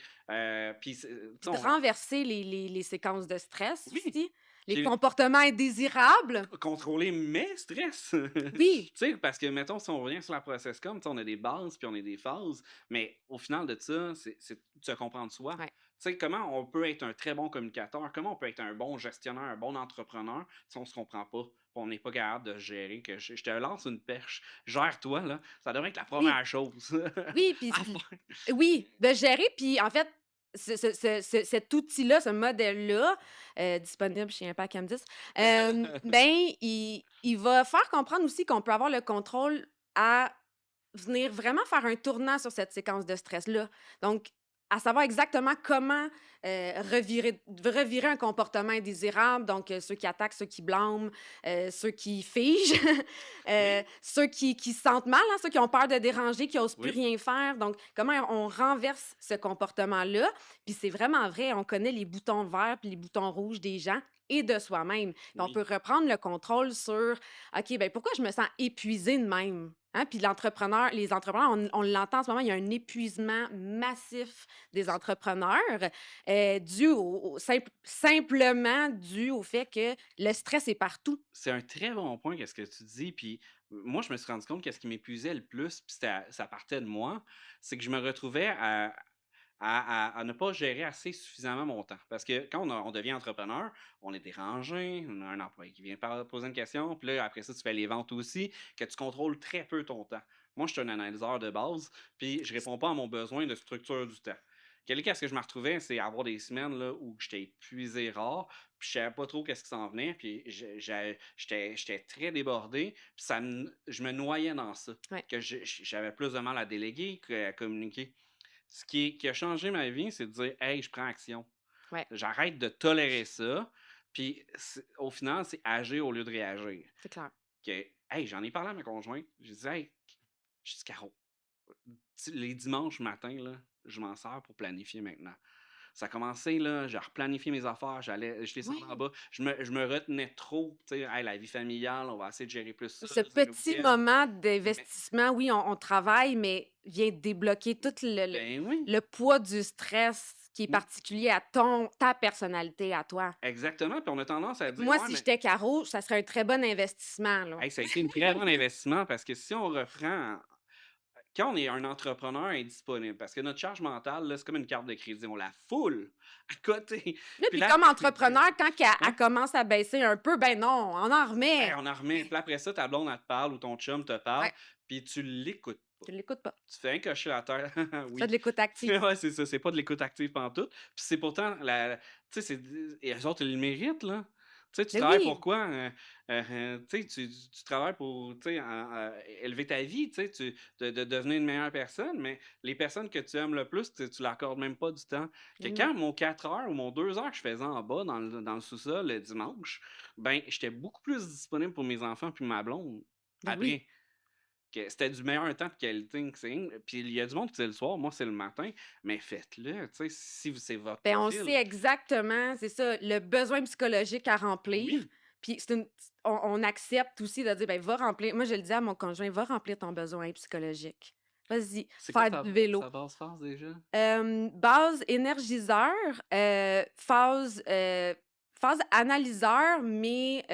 Puis, tu Puis sais, de renverser les séquences de stress oui, aussi. Les puis comportements indésirables. contrôler mes stress. Tu Oui. sais, parce que, mettons, si on revient sur la process comme, tu sais, on a des bases puis on a des phases, mais au final de ça, c'est de se comprendre soi. Ouais. Tu sais, comment on peut être un très bon communicateur, comment on peut être un bon gestionnaire, un bon entrepreneur si on se comprend pas, puis on n'est pas capable de se gérer, que je te lance une perche, gère-toi, là, ça devrait être la Oui. première chose Oui, puis à faire. oui, de gérer, puis en fait, cet outil-là, ce modèle-là, disponible chez Impact M10, ben, il va faire comprendre aussi qu'on peut avoir le contrôle à venir vraiment faire un tournant sur cette séquence de stress-là. Donc, à savoir exactement comment revirer un comportement indésirable, donc ceux qui attaquent, ceux qui blâment, ceux qui figent, Oui, ceux qui se sentent mal, hein, ceux qui ont peur de déranger, qui n'osent plus oui, rien faire. Donc, comment on renverse ce comportement-là? Puis c'est vraiment vrai, on connaît les boutons verts puis les boutons rouges des gens et de soi-même. Puis on oui. peut reprendre le contrôle sur OK, ben pourquoi je me sens épuisée de même? Hein? Puis les entrepreneurs, on l'entend en ce moment, il y a un épuisement massif des entrepreneurs dû simplement dû au fait que le stress est partout. C'est un très bon point, qu'est-ce que tu dis. Puis moi, je me suis rendu compte qu'est-ce qui m'épuisait le plus, puis ça partait de moi, c'est que je me retrouvais à ne pas gérer assez suffisamment mon temps. Parce que quand on devient entrepreneur, on est dérangé, on a un employé qui vient poser une question, puis là, après ça, tu fais les ventes aussi, que tu contrôles très peu ton temps. Moi, je suis un analyseur de base, puis je réponds pas à mon besoin de structure du temps. Qu'est-ce que je me retrouvais, c'est avoir des semaines là, où j'étais épuisé rare, puis je savais pas trop qu'est-ce qui s'en venait, puis j'étais très débordé, puis je me noyais dans ça, Ouais, que j'avais plus de mal à déléguer qu'à communiquer. Ce qui a changé ma vie, c'est de dire hey, je prends action. ouais, J'arrête de tolérer ça. Puis au final, c'est agir au lieu de réagir. c'est clair. Que, hey, j'en ai parlé à ma conjointe. J'ai dit hey, j'ai dit Caro, les dimanches matin, là, je m'en sers pour planifier maintenant. Ça a commencé, là, j'ai replanifié mes affaires, je descendais en Oui. bas, je me retenais trop, tu sais, hey, la vie familiale, on va essayer de gérer plus ça, Ce c'est le petit week-end. moment Mais, d'investissement, oui, on travaille, mais vient débloquer tout ben oui, le poids du stress qui est particulier à ta personnalité, à toi. exactement. Puis on a tendance à dire, Moi, ouais, si mais j'étais Caro, ça serait un très bon investissement, là. hey, ça a été un très bon investissement parce que si on reprend, quand on est un entrepreneur indisponible, parce que notre charge mentale, là, c'est comme une carte de crédit, on la foule à côté. Là, Puis puis là, comme entrepreneur, quand ouais, elle commence à baisser un peu, ben non, on en hey, remet. on en remet. Puis après ça, ta blonde, elle te parle ou ton chum te parle, Ouais, puis tu l'écoutes pas. tu l'écoutes pas. Tu fais un cocher la terre. Tu fais de Oui. l'écoute active. Ouais, c'est ça. C'est pas de l'écoute active pantoute. Puis c'est pourtant, tu sais, et eux autres, ils le méritent, là. sais, tu Mais travailles oui, pour quoi? Tu sais, tu travailles pour, tu sais, élever ta vie, tu sais, de devenir une meilleure personne, mais les personnes que tu aimes le plus, tu leur accordes même pas du temps. Que mais non. quand mon 4 heures ou mon 2 heures que je faisais en bas dans le sous-sol le dimanche, ben, j'étais beaucoup plus disponible pour mes enfants puis ma blonde Ben oui. après. Que c'était du meilleur temps de qualité que c'est. Puis il y a du monde qui c'est le soir, moi c'est le matin, mais faites-le, tu sais, si c'est votre Ben, on sait profil. exactement, c'est ça, le besoin psychologique à remplir. Oui, Puis on accepte aussi de dire, ben, va remplir. Moi, je le dis à mon conjoint, va remplir ton besoin psychologique. Vas-y, c'est quoi faire du vélo. sa base phase déjà? Base énergiseur, phase analyseur, mais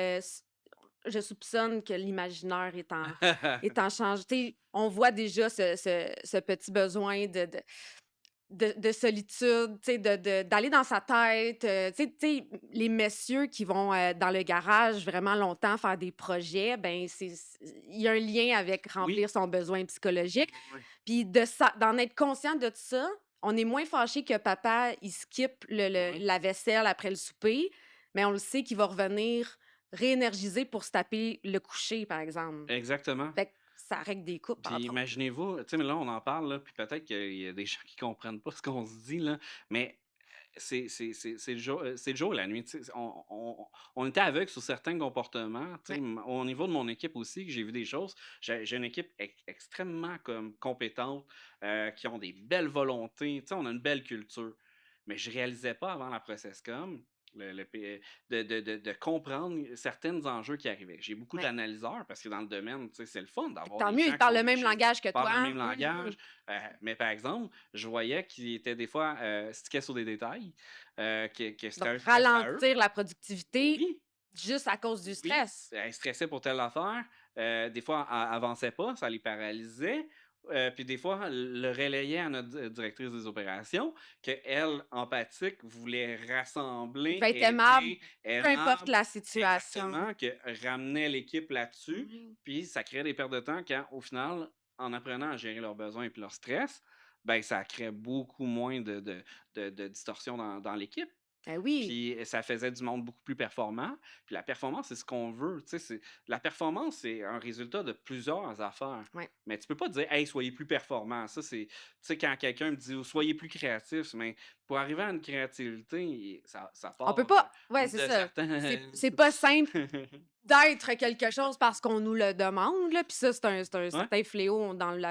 je soupçonne que l'imaginaire est en change. Tu sais, on voit déjà ce petit besoin de solitude, tu sais, d'aller dans sa tête. Tu sais, les messieurs qui vont dans le garage vraiment longtemps faire des projets, ben il y a un lien avec Oui, remplir son besoin psychologique. oui, Puis d'en être conscient de ça, on est moins fâché que papa, il skip oui, la vaisselle après le souper, mais on le sait qu'il va revenir réénergisé pour se taper le coucher, par exemple. exactement. Fait que ça règle des couples, Puis entre autres. imaginez-vous, tu sais, mais là, on en parle, là, puis peut-être qu'il y a des gens qui comprennent pas ce qu'on se dit, là, mais c'est le jour et la nuit, tu sais. On était aveugle sur certains comportements, tu sais. Ouais, Au niveau de mon équipe aussi, que j'ai vu des choses. J'ai une équipe extrêmement comme compétente, qui ont des belles volontés, tu sais, on a une belle culture. Mais je réalisais pas avant la Processcom de comprendre certains enjeux qui arrivaient. J'ai beaucoup ouais. d'analyseurs parce que dans le domaine, tu sais, c'est le fun Fait que d'avoir tant des mieux, ils gens qui parlent ont le des même chiffres, langage que parlent toi. le même Mhm. langage. Mais par exemple, je voyais qu'ils étaient des fois stickés sur des détails, que c'était Donc, un stress à eux. ralentir la productivité Oui, juste à cause du oui, stress. elle stressait pour telle affaire. Des fois, elle avançait pas, ça les paralysait. Puis des fois, elle le relayait à notre directrice des opérations, qu'elle, empathique, voulait Il rassembler, va être aimable, aider, peu importe aimable, la situation. exactement, que ramenait l'équipe là-dessus. Mhm. Puis ça créait des pertes de temps quand, au final, en apprenant à gérer leurs besoins et leur stress, ben ça crée beaucoup moins de distorsion dans l'équipe. Ben oui. Puis ça faisait du monde beaucoup plus performant. Puis la performance, c'est ce qu'on veut. Tu sais, la performance, c'est un résultat de plusieurs affaires. Ouais. Mais tu peux pas dire, hey, soyez plus performant. Ça, c'est, tu sais, quand quelqu'un me dit, oh, soyez plus créatif, mais pour arriver à une créativité, ça On peut part pas. Ouais, c'est de ça. certains. C'est pas simple d'être quelque chose parce qu'on nous le demande, là. Puis ça, c'est un Ouais, certain fléau dans le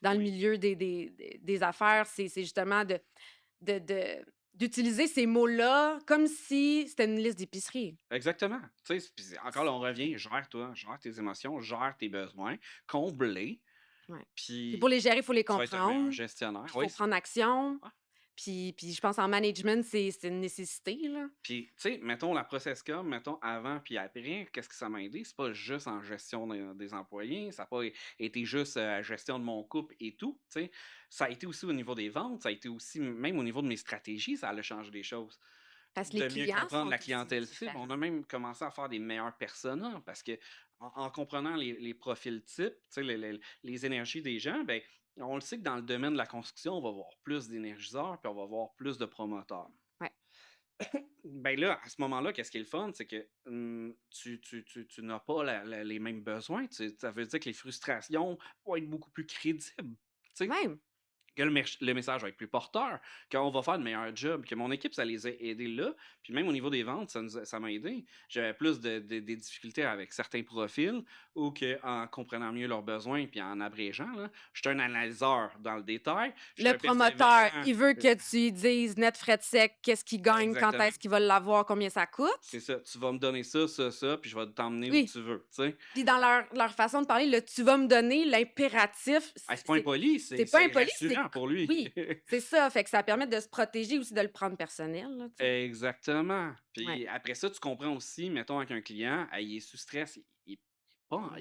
oui, milieu des affaires. C'est justement de, de- d'utiliser ces mots-là comme si c'était une liste d'épicerie. exactement. Tu sais, puis encore là, on revient, gère-toi, gère tes émotions, gère tes besoins, comble-les, Ouais. Puis pour puis les gérer, il faut les tu vas être un meilleur comprendre. gestionnaire. Puis il Oui, faut prendre action. ouais. Puis je pense en management, c'est une nécessité, là. Puis, tu sais, mettons la Processcom, mettons avant puis après, qu'est-ce que ça m'a aidé? C'est pas juste en gestion des employés, ça n'a pas été juste gestion de mon couple et tout, tu sais. Ça a été aussi au niveau des ventes, ça a été aussi, même au niveau de mes stratégies, ça a changé des choses. Parce que les De mieux clients comprendre sont la aussi clientèle cible, on différents. a même commencé à faire des meilleurs personas parce que en comprenant les profils types, tu sais, les énergies des gens, ben, on le sait que dans le domaine de la construction, on va avoir plus d'énergiseurs puis on va avoir plus de promoteurs. Ouais. Ben là, à ce moment-là, qu'est-ce qui est le fun, c'est que tu n'as pas les mêmes besoins. Ça veut dire que les frustrations vont être beaucoup plus crédibles. Tu sais, Même. que le message va être plus porteur, qu'on va faire de meilleurs jobs, que mon équipe, ça les a aidés là. Puis même au niveau des ventes, ça m'a aidé. J'avais plus des difficultés avec certains profils ou qu'en comprenant mieux leurs besoins puis en abrégeant, là, je suis un analyseur dans le détail, je suis Le un promoteur, persévérant. il veut que tu lui dises net, frais de sec, qu'est-ce qu'il gagne, quand Exactement. est-ce qu'il va l'avoir, combien ça coûte. C'est ça. Tu vas me donner ça, ça, ça, puis je vais t'emmener où Oui. tu veux. Tu sais. Puis dans leur façon de parler, le tu vas me donner, l'impératif, C'est pas impoli, c'est pas c'est impoli, c'est. rassurant pour lui. Oui, c'est ça. Fait que ça permet de se protéger aussi de le prendre personnel, là, tu sais. Exactement. Ouais. Puis après ça, tu comprends aussi, mettons, avec un client, il est sous stress, il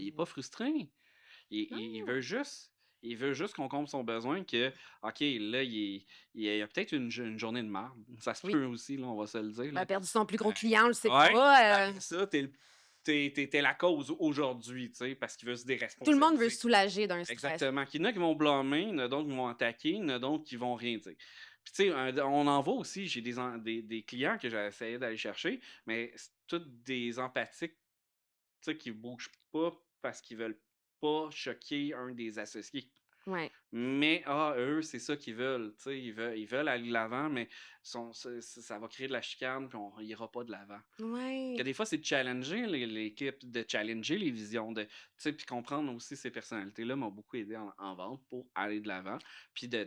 est pas frustré. Il Non. veut juste qu'on comble son besoin que, OK, là, il y a peut-être une journée de marde. Ça se Oui. peut aussi, là, on va se le dire. Il a Là. perdu son plus gros Euh, client, on le sait ouais, pas. après ça, t'es la cause aujourd'hui, tu sais, parce qu'il veut se Tout le monde veut déresponsabiliser. se soulager d'un stress. Exactement. Il y en a qui vont blâmer, il y en a d'autres qui vont attaquer, il y en a d'autres qui vont rien dire. Puis tu sais, on en voit aussi, j'ai des clients que j'ai essayé d'aller chercher, mais c'est tous des empathiques, tu sais, qui bougent pas parce qu'ils veulent pas choquer un des associés. Ouais. Mais eux, c'est ça qu'ils veulent, tu sais, ils veulent aller de l'avant, mais ça va créer de la chicane, puis on ira pas de l'avant. Que Ouais. des fois, c'est de challenger l'équipe, de challenger les visions, tu sais, puis comprendre aussi ces personnalités-là m'ont beaucoup aidé en vente pour aller de l'avant, puis Ah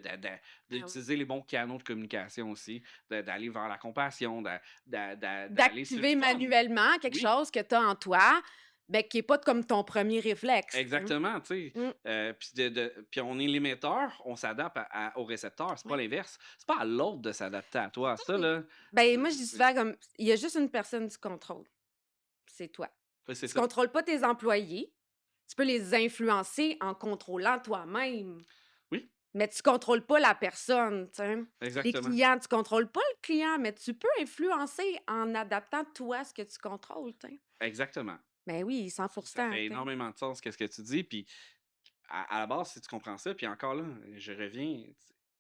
oui. d'utiliser les bons canaux de communication aussi, d'aller vers la compassion, d'aller sur le D'activer fun. manuellement quelque Oui, chose que tu as en toi, ben, qui est pas comme ton premier réflexe, tu sais. exactement, tu sais. Mmh. Puis on est l'émetteur, on s'adapte au récepteur, c'est pas Ouais. l'inverse. C'est pas à l'autre de s'adapter à toi. Ça, Mmh. là, Ben, moi, je dis souvent comme il y a juste une personne qui contrôle, c'est toi. c'est Tu ça. contrôles pas tes employés, tu peux les influencer en contrôlant toi-même, Oui, mais tu contrôles pas la personne, tu sais. Les exactement. clients, tu contrôles pas le client, mais tu peux influencer en adaptant toi ce que tu contrôles, tu sais. Exactement. Ben oui, 100 Ça fait tu sais. énormément de sens, qu'est-ce que tu dis. Puis à la base, si tu comprends ça, puis encore là, je reviens,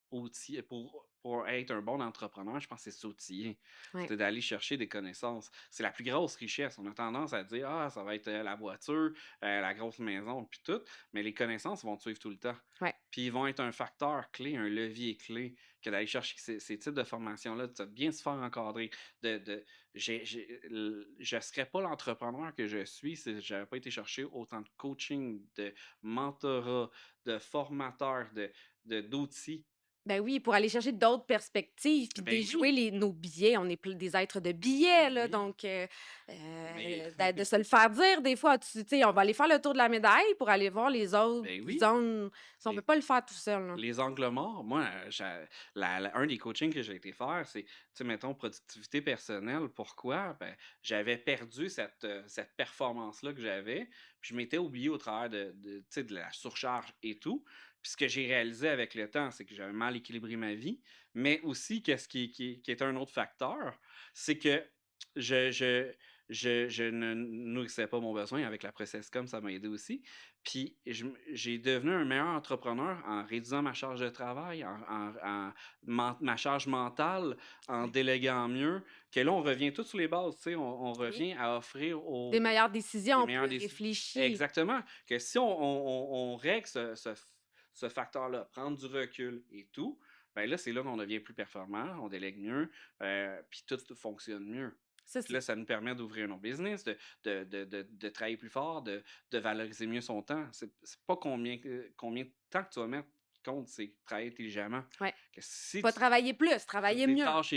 pour être un bon entrepreneur, je pense que c'est s'outiller. Ouais. C'est d'aller chercher des connaissances. C'est la plus grosse richesse. On a tendance à dire, ah, ça va être la voiture, la grosse maison, puis tout. Mais les connaissances vont te suivre tout le temps. Ouais. Puis ils vont être un facteur clé, un levier clé, que d'aller chercher ces types de formations-là, de bien se faire encadrer. Je ne serais pas l'entrepreneur que je suis si je n'avais pas été chercher autant de coaching, de mentorat, de formateur, d'outils. Ben oui, pour aller chercher d'autres perspectives, puis Ben oui, déjouer nos biais. On est des êtres de biais, là, oui, donc mais de se le faire dire des fois, tu sais, on va aller faire le tour de la médaille pour aller voir les autres ben oui. zones. Si on peut Les, pas le faire tout seul, là. les angles morts, moi, un des coachings que j'ai été faire, c'est, tu sais, mettons, productivité personnelle. Pourquoi? Ben, j'avais perdu cette performance-là que j'avais, puis je m'étais oublié au travers tu sais, de la surcharge et tout. Puis ce que j'ai réalisé avec le temps, c'est que j'avais mal équilibré ma vie, mais aussi, qu'est-ce qui est un autre facteur, c'est que je, je, je ne nourrissais pas mon besoin avec la Processcom, ça m'a aidé aussi. Puis j'ai devenu un meilleur entrepreneur en réduisant ma charge de travail, ma charge mentale, en Ouais. déléguant mieux. Que là, on revient tout sur les bases, tu sais, on Oui. revient à offrir Des meilleures des décisions, meilleures plus décisions. réfléchies. Exactement. Que si on règle ce facteur-là, prendre du recul et tout, ben là, c'est là qu'on devient plus performant, on délègue mieux, puis tout fonctionne mieux. Ça, Puis c'est là, ça nous permet d'ouvrir nos business, de travailler plus fort, de valoriser mieux son temps. C'est pas combien de temps que tu vas mettre qui compte, c'est travailler intelligemment. ouais. Que si Pas tu travailler plus, sur travailler des mieux. tâches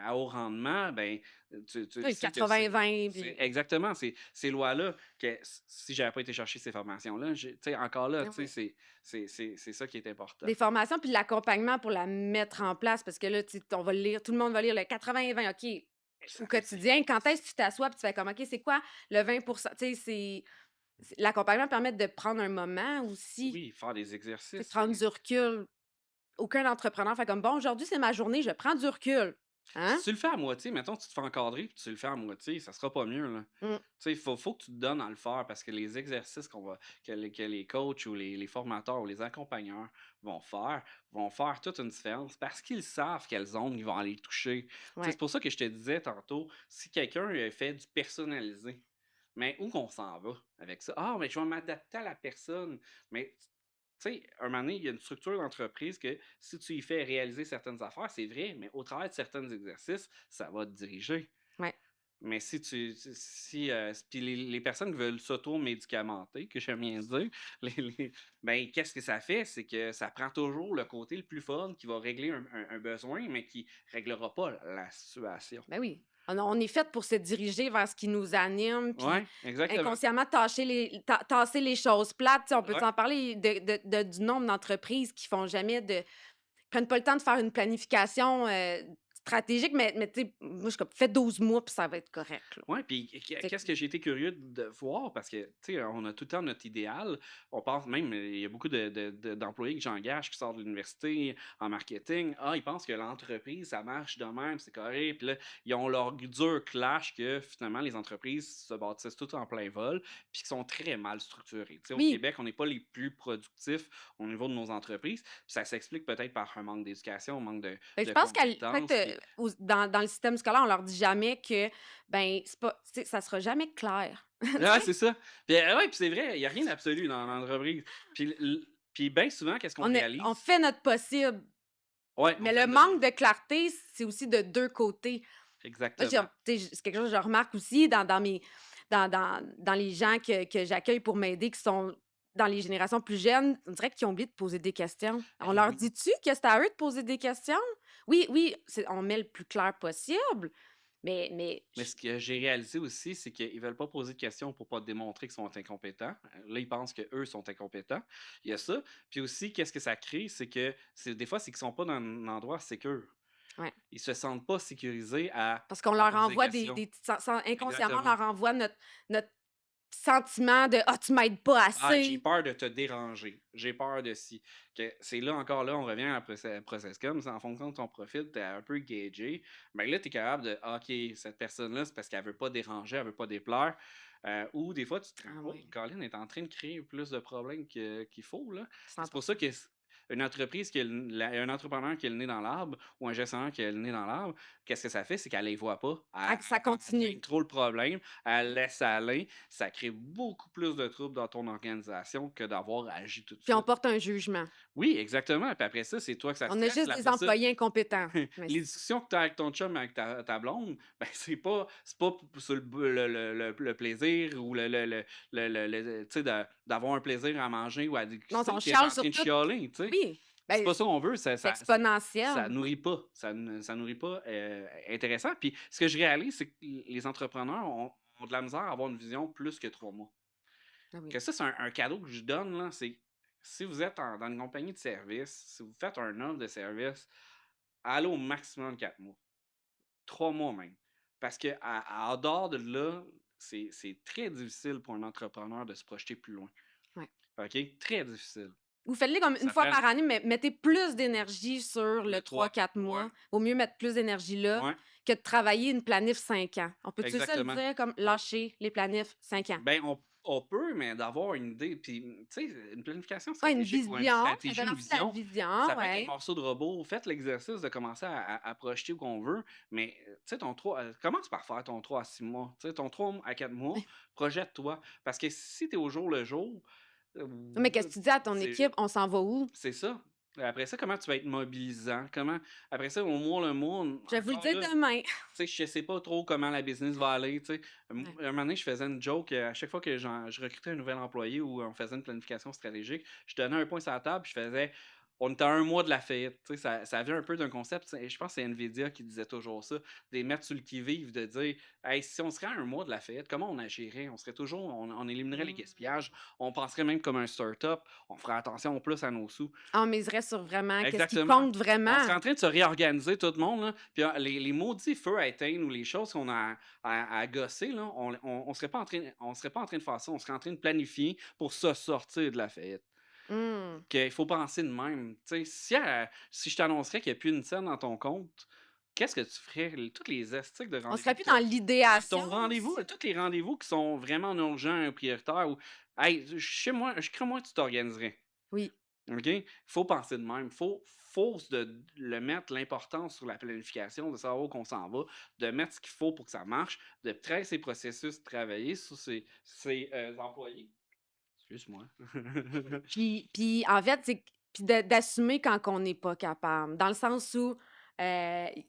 à haut rendement, ben, tu Oui, sais que c'est 80-20, c'est puis exactement ces lois-là que si j'avais pas été chercher ces formations-là, tu sais, encore là, ah tu sais, oui. c'est ça qui est important. Des formations, puis de l'accompagnement pour la mettre en place parce que là, tu sais, on va le lire, tout le monde va lire le 80-20, OK. Au Ça c'est quotidien, quand est-ce que tu t'assois puis tu fais comme, OK, c'est quoi le 20 tu sais, l'accompagnement permet de prendre un moment aussi, oui, faire des tu sais, exercices, prendre du recul. Aucun entrepreneur fait comme, bon, aujourd'hui, c'est ma journée, je prends du recul. si Hein? tu le fais à moitié, mettons, tu te fais encadrer puis tu le fais à moitié, ça sera pas mieux, là. Mm. Tu sais, faut que tu te donnes à le faire parce que les exercices que les coachs ou les formateurs ou les accompagneurs vont faire toute une différence parce qu'ils savent quelles zones ils vont aller toucher. Tu sais, Ouais. c'est pour ça que je te disais tantôt, si quelqu'un fait du personnalisé, mais où qu'on s'en va avec ça? Ah, mais je vais m'adapter à la personne. Mais tu sais, un moment donné, il y a une structure d'entreprise que si tu y fais réaliser certaines affaires, c'est vrai, mais au travers de certains exercices, ça va te diriger. Ouais. Mais puis les personnes qui veulent s'auto-médicamenter, que j'aime bien dire, ben, qu'est-ce que ça fait? C'est que ça prend toujours le côté le plus fun qui va régler un besoin, mais qui ne réglera pas la situation. Ben oui. On est fait pour se diriger vers ce qui nous anime, puis Oui, exactement. inconsciemment tasser les choses plates. Tu sais, on peut Ouais, en parler du nombre d'entreprises qui font jamais prennent pas le temps de faire une planification stratégique, mais tu sais, moi, je suis comme, fais 12 mois, puis ça va être correct, là. Oui, puis Fait qu'est-ce que j'ai été curieux de voir, parce que, tu sais, on a tout le temps notre idéal. On pense même, il y a beaucoup d'employés que j'engage qui sortent de l'université en marketing. Ah, ils pensent que l'entreprise, ça marche de même, c'est correct. Puis là, ils ont leur dur clash que finalement, les entreprises se bâtissent toutes en plein vol, puis qui sont très mal structurées. Tu sais, au Oui, Québec, on n'est pas les plus productifs au niveau de nos entreprises. Puis ça s'explique peut-être par un manque d'éducation, un manque ben, je de pense qu'à l peut-être, compétences. Puis dans le système scolaire, on leur dit jamais que, ben, c'est pas tu sais, ça sera jamais clair. Tu ouais, sais? c'est ça. Puis, ouais, puis c'est vrai, il y a rien d'absolu dans l'entreprise. Puis bien souvent, qu'est-ce qu'on On réalise? fait notre possible, Ouais, on mais fait le notre manque de clarté, c'est aussi de 2 côtés. Moi, exactement. tu sais, c'est quelque chose que je remarque aussi dans les gens que j'accueille pour m'aider, qui sont dans les générations plus jeunes, on dirait qu'ils ont oublié de poser des questions. On Ben leur oui. dit-tu que c'est à eux de poser des questions? Oui, oui, on met le plus clair possible, mais Mais ce que j'ai réalisé aussi, c'est qu'ils veulent pas poser de questions pour pas démontrer qu'ils sont incompétents. Là, ils pensent qu'eux sont incompétents. Il y a ça. Puis aussi, qu'est-ce que ça crée? C'est que des fois, c'est qu'ils sont pas dans un endroit sécure. ouais, Ils se sentent pas sécurisés parce qu'on à leur poser des envoie questions. des petites inconsciemment, on Exactement. leur envoie notre sentiment de: «Ah, tu m'aides pas Ah, j'ai assez». peur de te déranger. J'ai peur de si. C'est là encore là, on revient à la process com. C'est en fonction de ton profil, tu es un peu gagé. Mais là, tu es capable de ah, OK, cette personne-là, c'est parce qu'elle veut pas déranger, elle veut pas déplaire. Ou des fois, tu te rends Ah compte, ouais, Colin est en train de créer plus de problèmes qu'il faut. Là. C'est pour 100. ça que une entreprise un entrepreneur qui a le nez dans l'arbre ou un gestionnaire qui a le nez dans l'arbre, qu'est-ce que ça fait? C'est qu'elle les voit pas. Ah, que ça Elle entraîne continue. trop le problème, elle laisse aller. Ça crée beaucoup plus de troubles dans ton organisation que d'avoir agi tout de Puis on suite. porte un jugement. Oui, exactement. Puis après ça, c'est toi que ça On a stresse. Puis juste des après ça, employés incompétents. Mais les discussions que tu as avec ton chum, avec ta blonde, ben, c'est pas sur le plaisir ou tu sais, d'avoir un plaisir à manger ou à non, déguster on que tu es chiale en train sur de tout. chialer, tu sais. Oui, C'est ben, pas ça qu'on veut, c'est ça exponentiel. nourrit pas. Ça nourrit pas intéressant. Puis ce que je réalise, c'est que les entrepreneurs ont de la misère à avoir une vision plus que 3 mois. Ah oui. Que ça, c'est un cadeau que je donne, là, c'est si vous êtes dans une compagnie de service, si vous faites un offre de service, allez au maximum 4 mois. 3 mois même. Parce que en dehors de là, c'est très difficile pour un entrepreneur de se projeter plus loin. Ouais. OK? Très difficile. Vous faites-les comme une Ça fois prend par année, mais mettez plus d'énergie sur le le 3 3. 4 Ouais. mois. Vaut mieux mettre plus d'énergie là Ouais, que de travailler une planif 5 ans. On peut-tu ça le exactement. dire comme On lâcher les planifs 5 ans? ben, on peut, mais d'avoir une idée, puis, tu sais, une planification Ouais, une stratégique ou une vision, stratégie, une implémenter la vision, vision, ça peut être un ouais. morceau de robot. Faites l'exercice de commencer à projeter où qu'on veut, mais, tu sais, commence par faire ton 3 à 6 mois. Tu sais, ton 3 à 4 mois, projette-toi. Parce que si tu es au jour le jour, Mais qu'est-ce que tu dis à ton c'est équipe? On s'en va où? c'est ça. Après ça, comment tu vas être mobilisant? Après ça, au mois le mois, Je vais vous le encore dire là, demain. tu sais, je sais pas trop comment la business va aller, tu sais. Ouais. Un moment donné, je faisais une joke, à chaque fois que je recrutais un nouvel employé ou on faisait une planification stratégique, je donnais un point sur la table, puis je faisais on était à un mois de la faillite. Tu sais, ça vient un peu d'un concept, je pense que c'est Nvidia qui disait toujours ça, de les mettre sur le qui-vive, de dire hey, si on serait à un mois de la faillite, comment on agirait? On serait toujours, on éliminerait les Mmh. gaspillages, on penserait même comme un start-up, on ferait attention plus à nos sous. On miserait sur vraiment qu'est-ce qui Exactement. compte On vraiment. serait en train de se réorganiser tout le monde, là. Puis les maudits feux à éteindre ou les choses qu'on a à gosser, là, on serait pas en train, on serait pas en train de faire ça. On serait en train de planifier pour se sortir de la faillite. Mmh. Il faut penser de même. Tu sais, si je t'annoncerais qu'il n'y a plus une scène dans ton compte, qu'est-ce que tu ferais? Toutes les astiques de On rendez-vous serait que plus tu dans as. l'idéation. Ton rendez-vous, tous les rendez-vous qui sont vraiment urgents, prioritaires, ou hey, chez moi, je crois moi que tu t'organiserais. Oui. OK? Il faut penser de même. Faut le mettre l'importance sur la planification, de savoir où qu'on s'en va, de mettre ce qu'il faut pour que ça marche, de traiter ses processus, de travailler sur ses employés. Excuse-moi. Puis en fait, c'est puis d'assumer quand on n'est pas capable. Dans le sens où,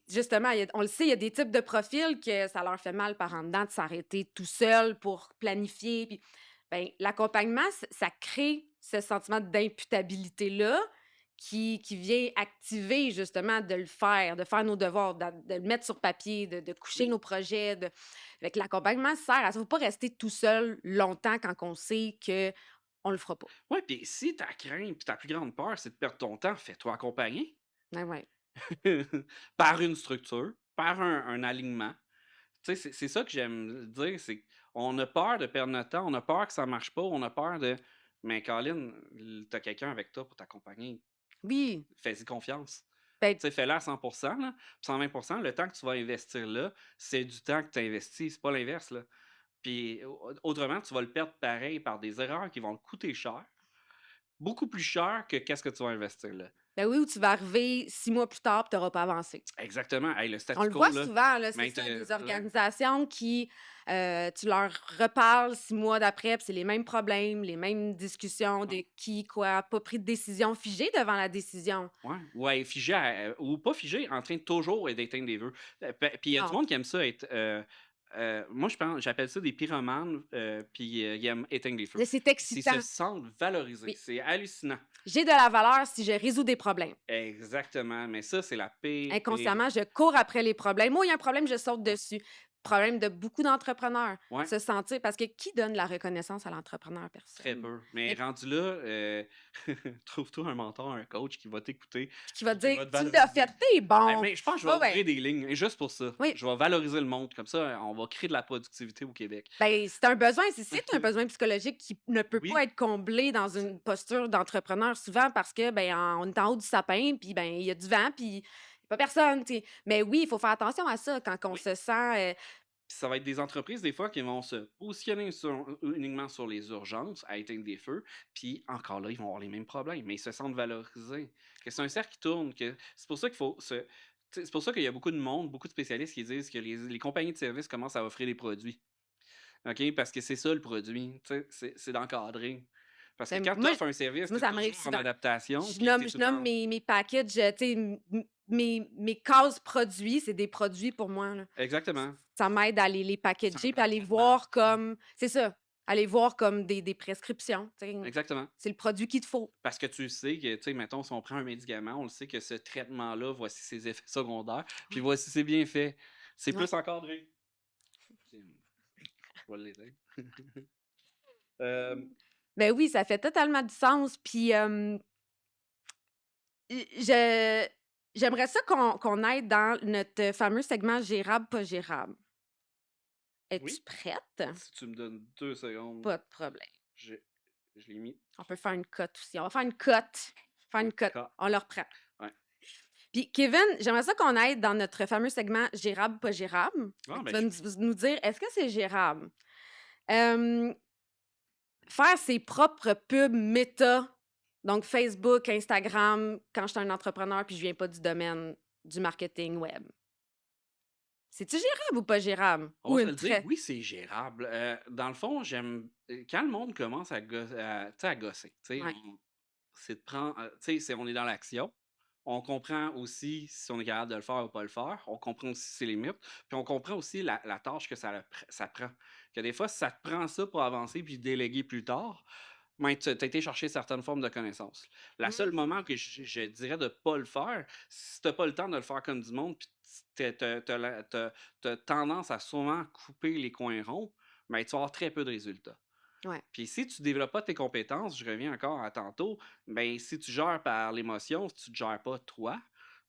justement, on le sait, il y a des types de profils que ça leur fait mal par en dedans de s'arrêter tout seul pour planifier. Puis, ben, l'accompagnement, ça crée ce sentiment d'imputabilité-là qui vient activer justement de faire nos devoirs, de le mettre sur papier, de coucher nos projets. Fait que l'accompagnement sert à ça. Il ne faut pas rester tout seul longtemps quand on sait qu'on le fera pas. Oui, puis si ta crainte, puis ta plus grande peur, c'est de perdre ton temps, fais-toi accompagner. Ouais, ouais. par une structure, par un alignement. Tu sais, c'est ça que j'aime dire, c'est qu'on a peur de perdre notre temps, on a peur que ça marche pas, on a peur de. Mais Colin, t'as quelqu'un avec toi pour t'accompagner. Oui, Fais-y confiance. ben, Tu sais, fais-le à 100%, là. Puis 120%, le temps que tu vas investir là, c'est du temps que tu investis, c'est pas l'inverse, là. Puis autrement, tu vas le perdre pareil par des erreurs qui vont te coûter cher, beaucoup plus cher que qu'est-ce que tu vas investir là. ben oui, où tu vas arriver 6 mois plus tard, tu n'auras pas avancé. Exactement. Hey, le On statu le voit quo, là, souvent, là, c'est mais ça, des ouais, organisations qui, tu leur reparles 6 mois d'après, puis c'est les mêmes problèmes, les mêmes discussions ouais, de qui, quoi, pas pris de décision, figé devant la décision. ouais. Ouais, figé, ou pas figé, en train de toujours d'éteindre des vœux. Puis il y a du Non, monde qui aime ça être. Moi, j'appelle ça des pyromanes, puis ils aiment éteindre des feux. mais c'est S'ils se excitant. sentent valorisés, Oui, c'est hallucinant. j'ai de la valeur si je résous des problèmes. Exactement, mais ça, c'est la pire. Inconsciemment, je cours après les problèmes. Moi, il y a un problème, je saute dessus. Problème de beaucoup d'entrepreneurs. Ouais, Se sentir, parce que qui donne la reconnaissance à l'entrepreneur? très Personne. peu. Mais Mais rendu là, trouve-toi un mentor, un coach qui va t'écouter, qui va puis te qui dire, va te tu l'as valoriser. fait, t'es bon. Mais je pense que je vais Ah ouvrir ouais. des lignes, et juste pour ça. Oui, Je vais valoriser le monde. Comme ça, on va créer de la productivité au Québec. ben, c'est un besoin, c'est un besoin psychologique qui ne peut pas Oui, être comblé dans c'est- une posture d'entrepreneur souvent parce que ben on est en haut du sapin puis ben il y a du vent puis il y a pas personne, tu sais. Mais oui, il faut faire attention à ça quand on oui. se sent Puis ça va être des entreprises, des fois, qui vont se positionner uniquement sur les urgences, à éteindre des feux. Puis encore là, ils vont avoir les mêmes problèmes, mais ils se sentent valorisés. Que c'est un cercle qui tourne. C'est pour ça qu'il faut se. Tu sais, c'est pour ça qu'il y a beaucoup de monde, beaucoup de spécialistes qui disent que les compagnies de services commencent à offrir des produits. OK? Parce que c'est ça le produit. Tu sais, c'est d'encadrer. Parce que ben, quand tu moi offres un service, moi tu es ça m'arrive toujours en souvent. adaptation, Je puis tu nomme es je tout le nomme temps. mes packages, tu sais, mes cases produits, c'est des produits pour moi, là. Exactement. Ça m'aide à les C'est un packager puis à les branding. voir comme c'est ça, à les voir comme des prescriptions, tu sais. Exactement. C'est le produit qu'il te faut. Parce que tu sais que, tu sais, mettons, si on prend un médicament, on le sait que ce traitement-là, voici ses effets secondaires, puis Ouais, voici ses bienfaits. C'est ouais. plus encadré. Je vais l'aider. Euh, Ben oui, ça fait totalement du sens. Puis, je j'aimerais ça qu'on aille dans notre fameux segment gérable, pas gérable. Es-tu oui, prête? si tu me donnes 2 secondes, Pas de problème. je, je l'ai mis. On peut faire une cote aussi. On va faire une cote. Faire Un une cote. cas. On le reprend. Ouais. Puis, Kevin, j'aimerais ça qu'on aille dans notre fameux segment gérable, pas gérable. Fait Ah, que tu ben, vas nous dire, est-ce que c'est gérable? Euh, Faire ses propres pubs méta, donc Facebook, Instagram, quand je suis un entrepreneur puis je viens pas du domaine du marketing web. C'est-tu gérable ou pas gérable? on Ou va se une le dire, très. oui, c'est gérable. Dans le fond, j'aime. Quand le monde commence tu sais, à gosser, tu sais, Ouais. c'est de prendre. Tu sais, on est dans l'action. On comprend aussi si on est capable de le faire ou pas le faire. On comprend aussi ses limites. Puis on comprend aussi la tâche que ça prend. Que des fois, si ça te prend ça pour avancer puis déléguer plus tard, ben, tu as été chercher certaines formes de connaissances. Le seul moment que je dirais de ne pas le faire, si tu n'as pas le temps de le faire comme du monde, puis tu as tendance à souvent couper les coins ronds, ben, tu vas avoir très peu de résultats. Ouais. Puis si tu ne développes pas tes compétences, je reviens encore à tantôt, ben si tu gères par l'émotion, si tu ne gères pas toi,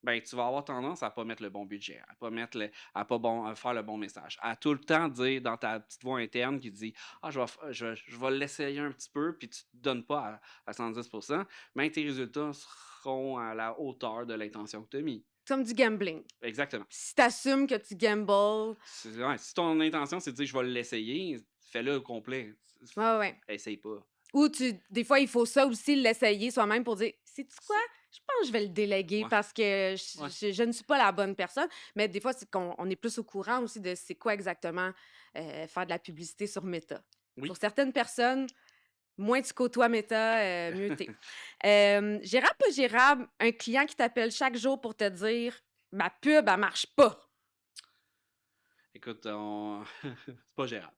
ben tu vas avoir tendance à pas mettre le bon budget, à pas mettre à pas bon, à faire le bon message, à tout le temps dire dans ta petite voix interne qui dit ah je vais l'essayer un petit peu, puis tu te donnes pas à 110%, ben tes résultats seront à la hauteur de l'intention que tu as mis. Comme du gambling. Exactement. Si t'assumes que tu gambles, Ouais, si ton intention c'est de dire je vais l'essayer, fais-le au complet. ouais, ouais. Essaye pas. Ou des fois, il faut ça aussi, l'essayer soi-même pour dire, sais-tu quoi? Je pense que je vais le déléguer Ouais, parce que ouais. je ne suis pas la bonne personne. Mais des fois, c'est qu'on on est plus au courant aussi de c'est quoi exactement faire de la publicité sur Meta. Pour Oui. certaines personnes, moins tu côtoies Meta, mieux t'es. Gérable, pas gérable, un client qui t'appelle chaque jour pour te dire ma pub, elle marche pas. Écoute, c'est pas gérable.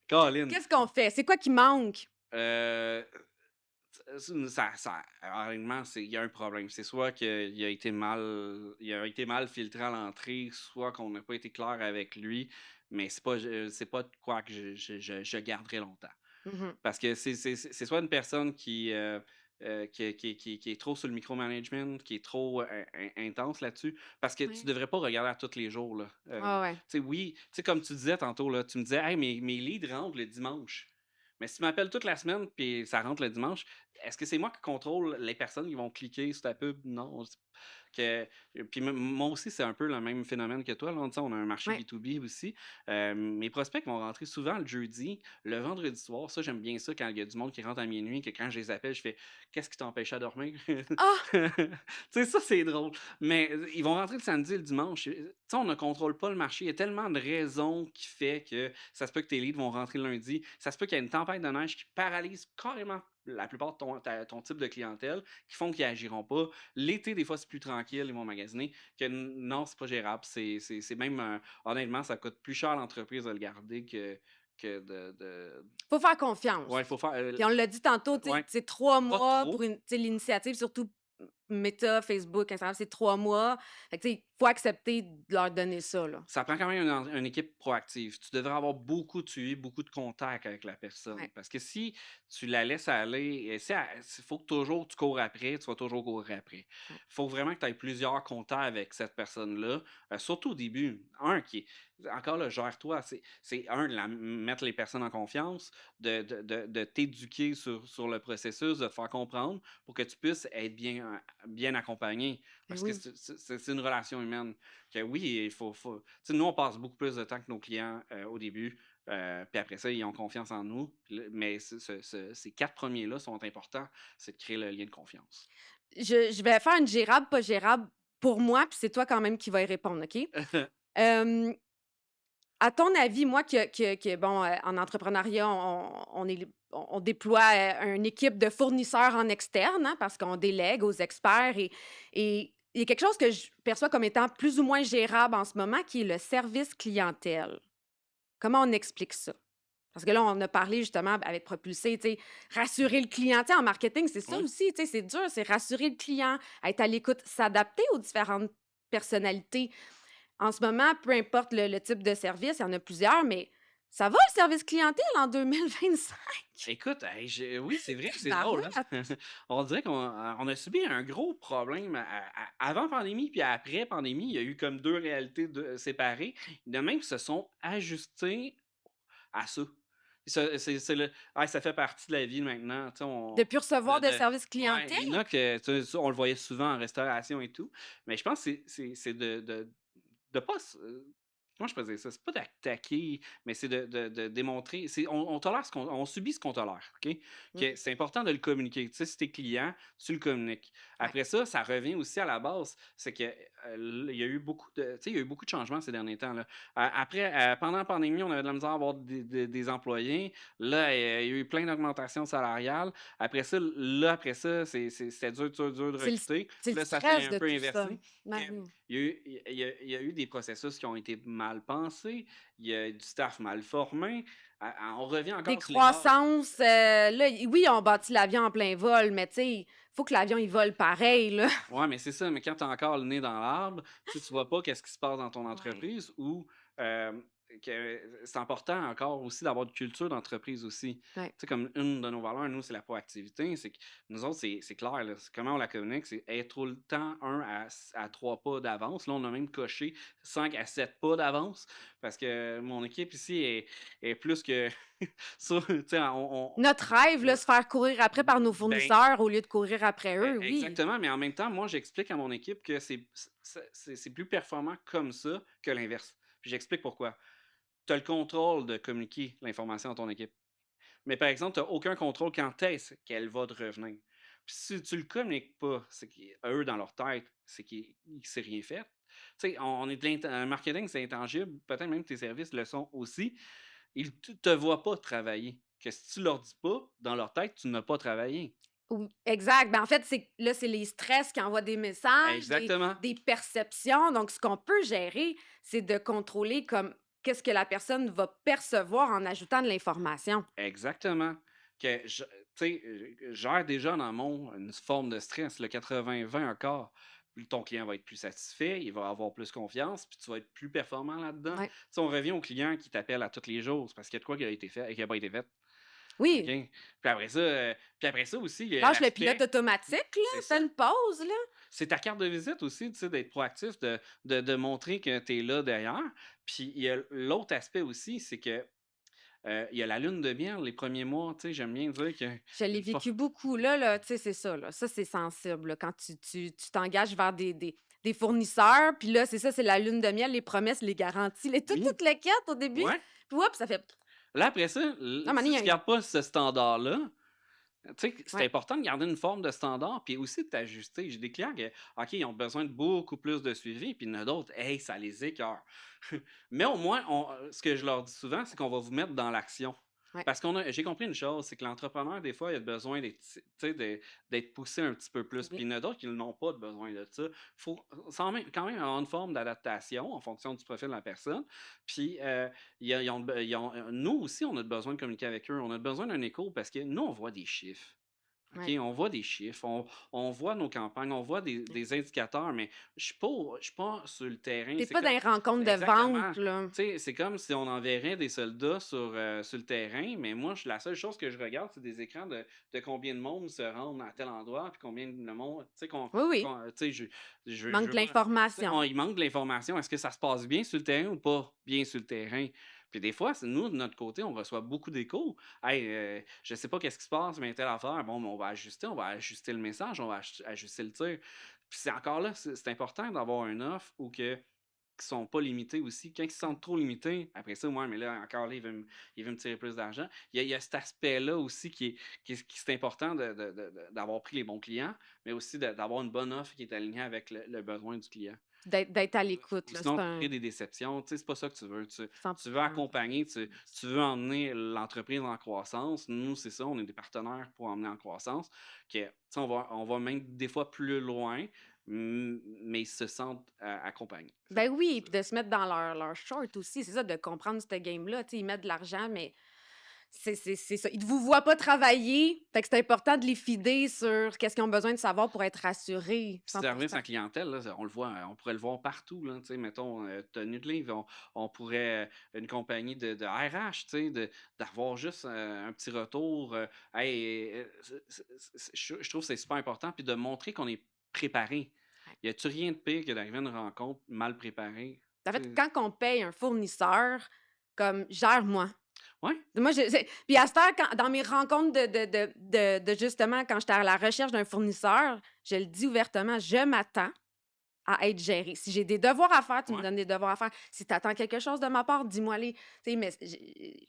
Colin, Qu'est-ce qu'on fait? C'est quoi qui manque? euh, honnêtement, il y a un problème. C'est soit il a été mal filtré à l'entrée, soit qu'on n'a pas été clair avec lui, mais c'est pas de quoi que je garderai longtemps. Mhm. Parce que c'est soit une personne qui qui est trop sur le micromanagement, qui est trop intense là-dessus, parce que tu Ouais. devrais pas regarder à tous les jours, là. Ouais, ouais. Tu sais, oui, tu sais, comme tu disais tantôt, là, tu me disais, hey, mes leads rentrent le dimanche. Mais si tu m'appelles toute la semaine puis ça rentre le dimanche, est-ce que c'est moi qui contrôle les personnes qui vont cliquer sur ta pub? Non. Que, puis moi aussi, c'est un peu le même phénomène que toi. Là. On a un marché Ouais. B2B aussi. Mes prospects vont rentrer souvent le jeudi, le vendredi soir. Ça, j'aime bien ça quand il y a du monde qui rentre à minuit, que quand je les appelle, je fais qu'est-ce qui t'empêche à dormir? Ah! Tu sais, ça, c'est drôle. Mais ils vont rentrer le samedi et le dimanche. Tu sais, on ne contrôle pas le marché. Il y a tellement de raisons qui fait que ça se peut que tes leads vont rentrer lundi. Ça se peut qu'il y ait une tempête de neige qui paralyse carrément la plupart de ton type de clientèle, qui font qu'ils n'agiront pas. L'été, des fois, c'est plus tranquille, ils vont magasiner. Que non, c'est pas gérable. C'est même, honnêtement, ça coûte plus cher à l'entreprise de le garder que de. Faut faire confiance. Ouais, il faut faire. Puis on l'a dit tantôt, tu sais, Ouais, c'est 3 pas mois pour trop. une tu sais, l'initiative, surtout Meta, Facebook, Instagram, c'est 3 mois. Fait que tu sais, faut accepter de leur donner ça, là. Ça prend quand même une équipe proactive. Tu devrais avoir beaucoup de suivi, beaucoup de contact avec la personne. Ouais. Parce que si tu la laisses aller, il faut que toujours tu cours après, tu vas toujours courir après. Il Ouais. faut vraiment que tu aies plusieurs contacts avec cette personne-là, surtout au début. Encore là, gère-toi. C'est un, de mettre les personnes en confiance, de t'éduquer sur le processus, de te faire comprendre pour que tu puisses être bien accompagné. Ben Parce que oui. c'est une relation humaine. Que oui, tu sais, nous, on passe beaucoup plus de temps que nos clients au début. Puis après ça, ils ont confiance en nous. Mais ces 4 premiers-là sont importants. C'est de créer le lien de confiance. Je vais faire une gérable, pas gérable pour moi, puis c'est toi quand même qui va y répondre, OK? Hem, à ton avis, moi bon, en entrepreneuriat, on déploie, une équipe de fournisseurs en externe, hein, parce qu'on délègue aux experts et il y a quelque chose que je perçois comme étant plus ou moins gérable en ce moment, qui est le service clientèle. Comment on explique ça? Parce que là, on a parlé justement avec Propulsé, tu sais, rassurer le client. Tu sais, en marketing, c'est ça Oui. aussi, tu sais, c'est dur, c'est rassurer le client, être à l'écoute, s'adapter aux différentes personnalités. En ce moment, peu importe le type de service, il y en a plusieurs, mais ça va le service clientèle en 2025? Écoute, hey, oui, c'est vrai que c'est drôle. Hein? Tabarouette! On dirait qu'on a subi un gros problème avant pandémie, puis après pandémie. Il y a eu comme deux réalités séparées. De même, ils se sont ajustés à ça. Ça fait partie de la vie maintenant. Tu sais, De plus recevoir de service ouais, clientèle? il y en a que ça, on le voyait souvent en restauration et tout. Mais je pense que c'est de pas. Comment je peux dire ça? C'est pas d'attaquer, mais c'est de démontrer. On tolère on subit ce qu'on tolère. OK? Mmh. Que c'est important de le communiquer. Tu sais, si t'es client, tu le communiques. Ouais. Après ça, ça revient aussi à la base. C'est que il y a eu beaucoup de. Tu sais, il y a eu beaucoup de changements ces derniers temps. Là. Après, pendant la pandémie, on avait de la misère à avoir des employés. Là, il y a eu plein d'augmentations salariales. Après ça, c'était dur de C'est recruter. c'est Puis le là, ça fait stress un de peu tout ça. inversé. Ben Que oui. il y a eu des processus qui ont été mal pensés, il y a du staff mal formé. On revient encore sur les bases. Décroissance, là, oui, on bâtit l'avion en plein vol, mais tu sais, faut que l'avion, il vole pareil, là. Ouais, mais c'est ça, mais quand tu as encore le nez dans l'arbre, tu vois pas qu'est-ce qui se passe dans ton Ouais. entreprise ou que c'est important encore aussi d'avoir une culture d'entreprise aussi. Tu Ouais. sais, comme une de nos valeurs, nous, c'est la proactivité. C'est que nous autres, c'est clair, là, comment on la communique, c'est être tout le temps à 3 pas d'avance. Là, on a même coché 5 à 7 pas d'avance parce que mon équipe ici est plus que ça. Tu sais, Notre rêve, là, se faire courir après par nos ben, fournisseurs au lieu de courir après eux, oui. exactement, mais en même temps, moi, j'explique à mon équipe que c'est plus performant comme ça que l'inverse. Puis j'explique pourquoi. Tu as le contrôle de communiquer l'information à ton équipe. Mais par exemple, tu n'as aucun contrôle quand est-ce qu'elle va te revenir. Puis si tu le communiques pas, c'est qu'eux, dans leur tête, c'est qu'il ne s'est rien fait. Tu sais, on est un marketing, c'est intangible. Peut-être même que tes services le sont aussi. Ils ne te voient pas travailler. Que si tu leur dis pas, dans leur tête, tu n'as pas travaillé. Ou exact. Ben, en fait, c'est les stress qui envoient des messages, Exactement. des perceptions. Donc, ce qu'on peut gérer, c'est de contrôler comme qu'est-ce que la personne va percevoir en ajoutant de l'information. Exactement. Tu sais, gère déjà en amont une forme de stress, le 80-20 encore. Plus ton client va être plus satisfait, il va avoir plus confiance, puis tu vas être plus performant là-dedans. Tu Ouais. sais, on revient au client qui t'appelle à tous les jours, c'est parce qu'il y a de quoi qui a été fait et qui n'a pas été fait. Oui, OK? Puis après ça aussi, il y a lâche le pilote l'aspect automatique, là, c'est fais ça. une pause, là. C'est ta carte de visite aussi, tu sais, d'être proactif, de montrer que tu es là derrière. Puis il y a l'autre aspect aussi, c'est que, il y a la lune de miel, les premiers mois, tu sais, j'aime bien dire que Je l'ai une fois vécu beaucoup. Là, tu sais, c'est ça, là. Ça, c'est sensible, là, quand tu t'engages vers des fournisseurs, puis là, c'est ça, c'est la lune de miel, les promesses, les garanties, oui, toutes les quêtes au début, ouais. puis oups, ça fait Là, après ça, non, mais si il y tu a un gardes pas ce standard-là, tu sais, c'est ouais, important de garder une forme de standard, puis aussi de t'ajuster. J'ai des clients que, OK, ils ont besoin de beaucoup plus de suivi, puis il y en a d'autres, hey, ça les écoeure. Mais au moins, ce que je leur dis souvent, c'est qu'on va vous mettre dans l'action. ouais. Parce j'ai compris une chose, c'est que l'entrepreneur, des fois, il a besoin tu sais, d'être poussé un petit peu plus. Puis Oui. il y en a d'autres qui n'ont pas de besoin de ça. Il faut quand même avoir une forme d'adaptation en fonction du profil de la personne. Puis nous aussi, on a besoin de communiquer avec eux. On a besoin d'un écho parce que nous, on voit des chiffres. OK, Ouais. on voit des chiffres, on voit nos campagnes, on voit des indicateurs, mais je suis pas sur le terrain. Tu C'est pas dans comme les rencontres de exactement. vente, là. Tu sais, c'est comme si on enverrait des soldats sur le terrain, mais moi, la seule chose que je regarde, c'est des écrans de combien de monde se rendent à tel endroit, puis combien de monde. Tu sais, Oui, oui, tu sais, je manque de veux pas. Tu sais, l'information. il manque de l'information. Est-ce que ça se passe bien sur le terrain ou pas bien sur le terrain? Puis des fois, nous, de notre côté, on reçoit beaucoup d'échos. Hey, je sais pas qu'est-ce qui se passe, mais telle affaire, bon, mais on va ajuster le message, on va ajuster le tir. Puis c'est encore là, c'est important d'avoir une offre ou qui sont pas limités aussi. Quand ils se sentent trop limités, après ça, moi, mais là, encore là, il veut me tirer plus d'argent. Il y a cet aspect-là aussi qui c'est important d'avoir pris les bons clients, mais aussi d'avoir une bonne offre qui est alignée avec le besoin du client. D'être à l'écoute, Ou là, sinon, c'est tu un crées des déceptions. Tu sais, c'est pas ça que tu veux. Tu veux 100%. accompagner, tu veux emmener l'entreprise en croissance. Nous, c'est ça, on est des partenaires pour emmener en croissance. Que, tu sais, on va même des fois plus loin, mais ils se sentent accompagnés. C'est Ben pas oui, ça. puis de se mettre dans leur short aussi, c'est ça, de comprendre cette game-là. Tu sais, ils mettent de l'argent, mais c'est ça. Ils ne vous voient pas travailler, fait que c'est important de les fider sur qu'est-ce qu'ils ont besoin de savoir pour être rassurés, Puis 100. service à clientèle, là, on le voit, on pourrait le voir partout, là, tu sais, mettons, tenue de livre, on pourrait, une compagnie de RH, tu sais, d'avoir juste un petit retour. Hey, je trouve que c'est super important, puis de montrer qu'on est préparé. Ouais. Y a-tu rien de pire que d'arriver à une rencontre mal préparée? En Tu fait, sais? quand on paye un fournisseur, comme gère-moi. Ouais, Moi, puis à cette heure, dans mes rencontres de justement, quand j'étais à la recherche d'un fournisseur, je le dis ouvertement, je m'attends à être gérée. Si j'ai des devoirs à faire, tu me ouais, donnes des devoirs à faire. Si tu attends quelque chose de ma part, dis-moi les. Tu sais, mais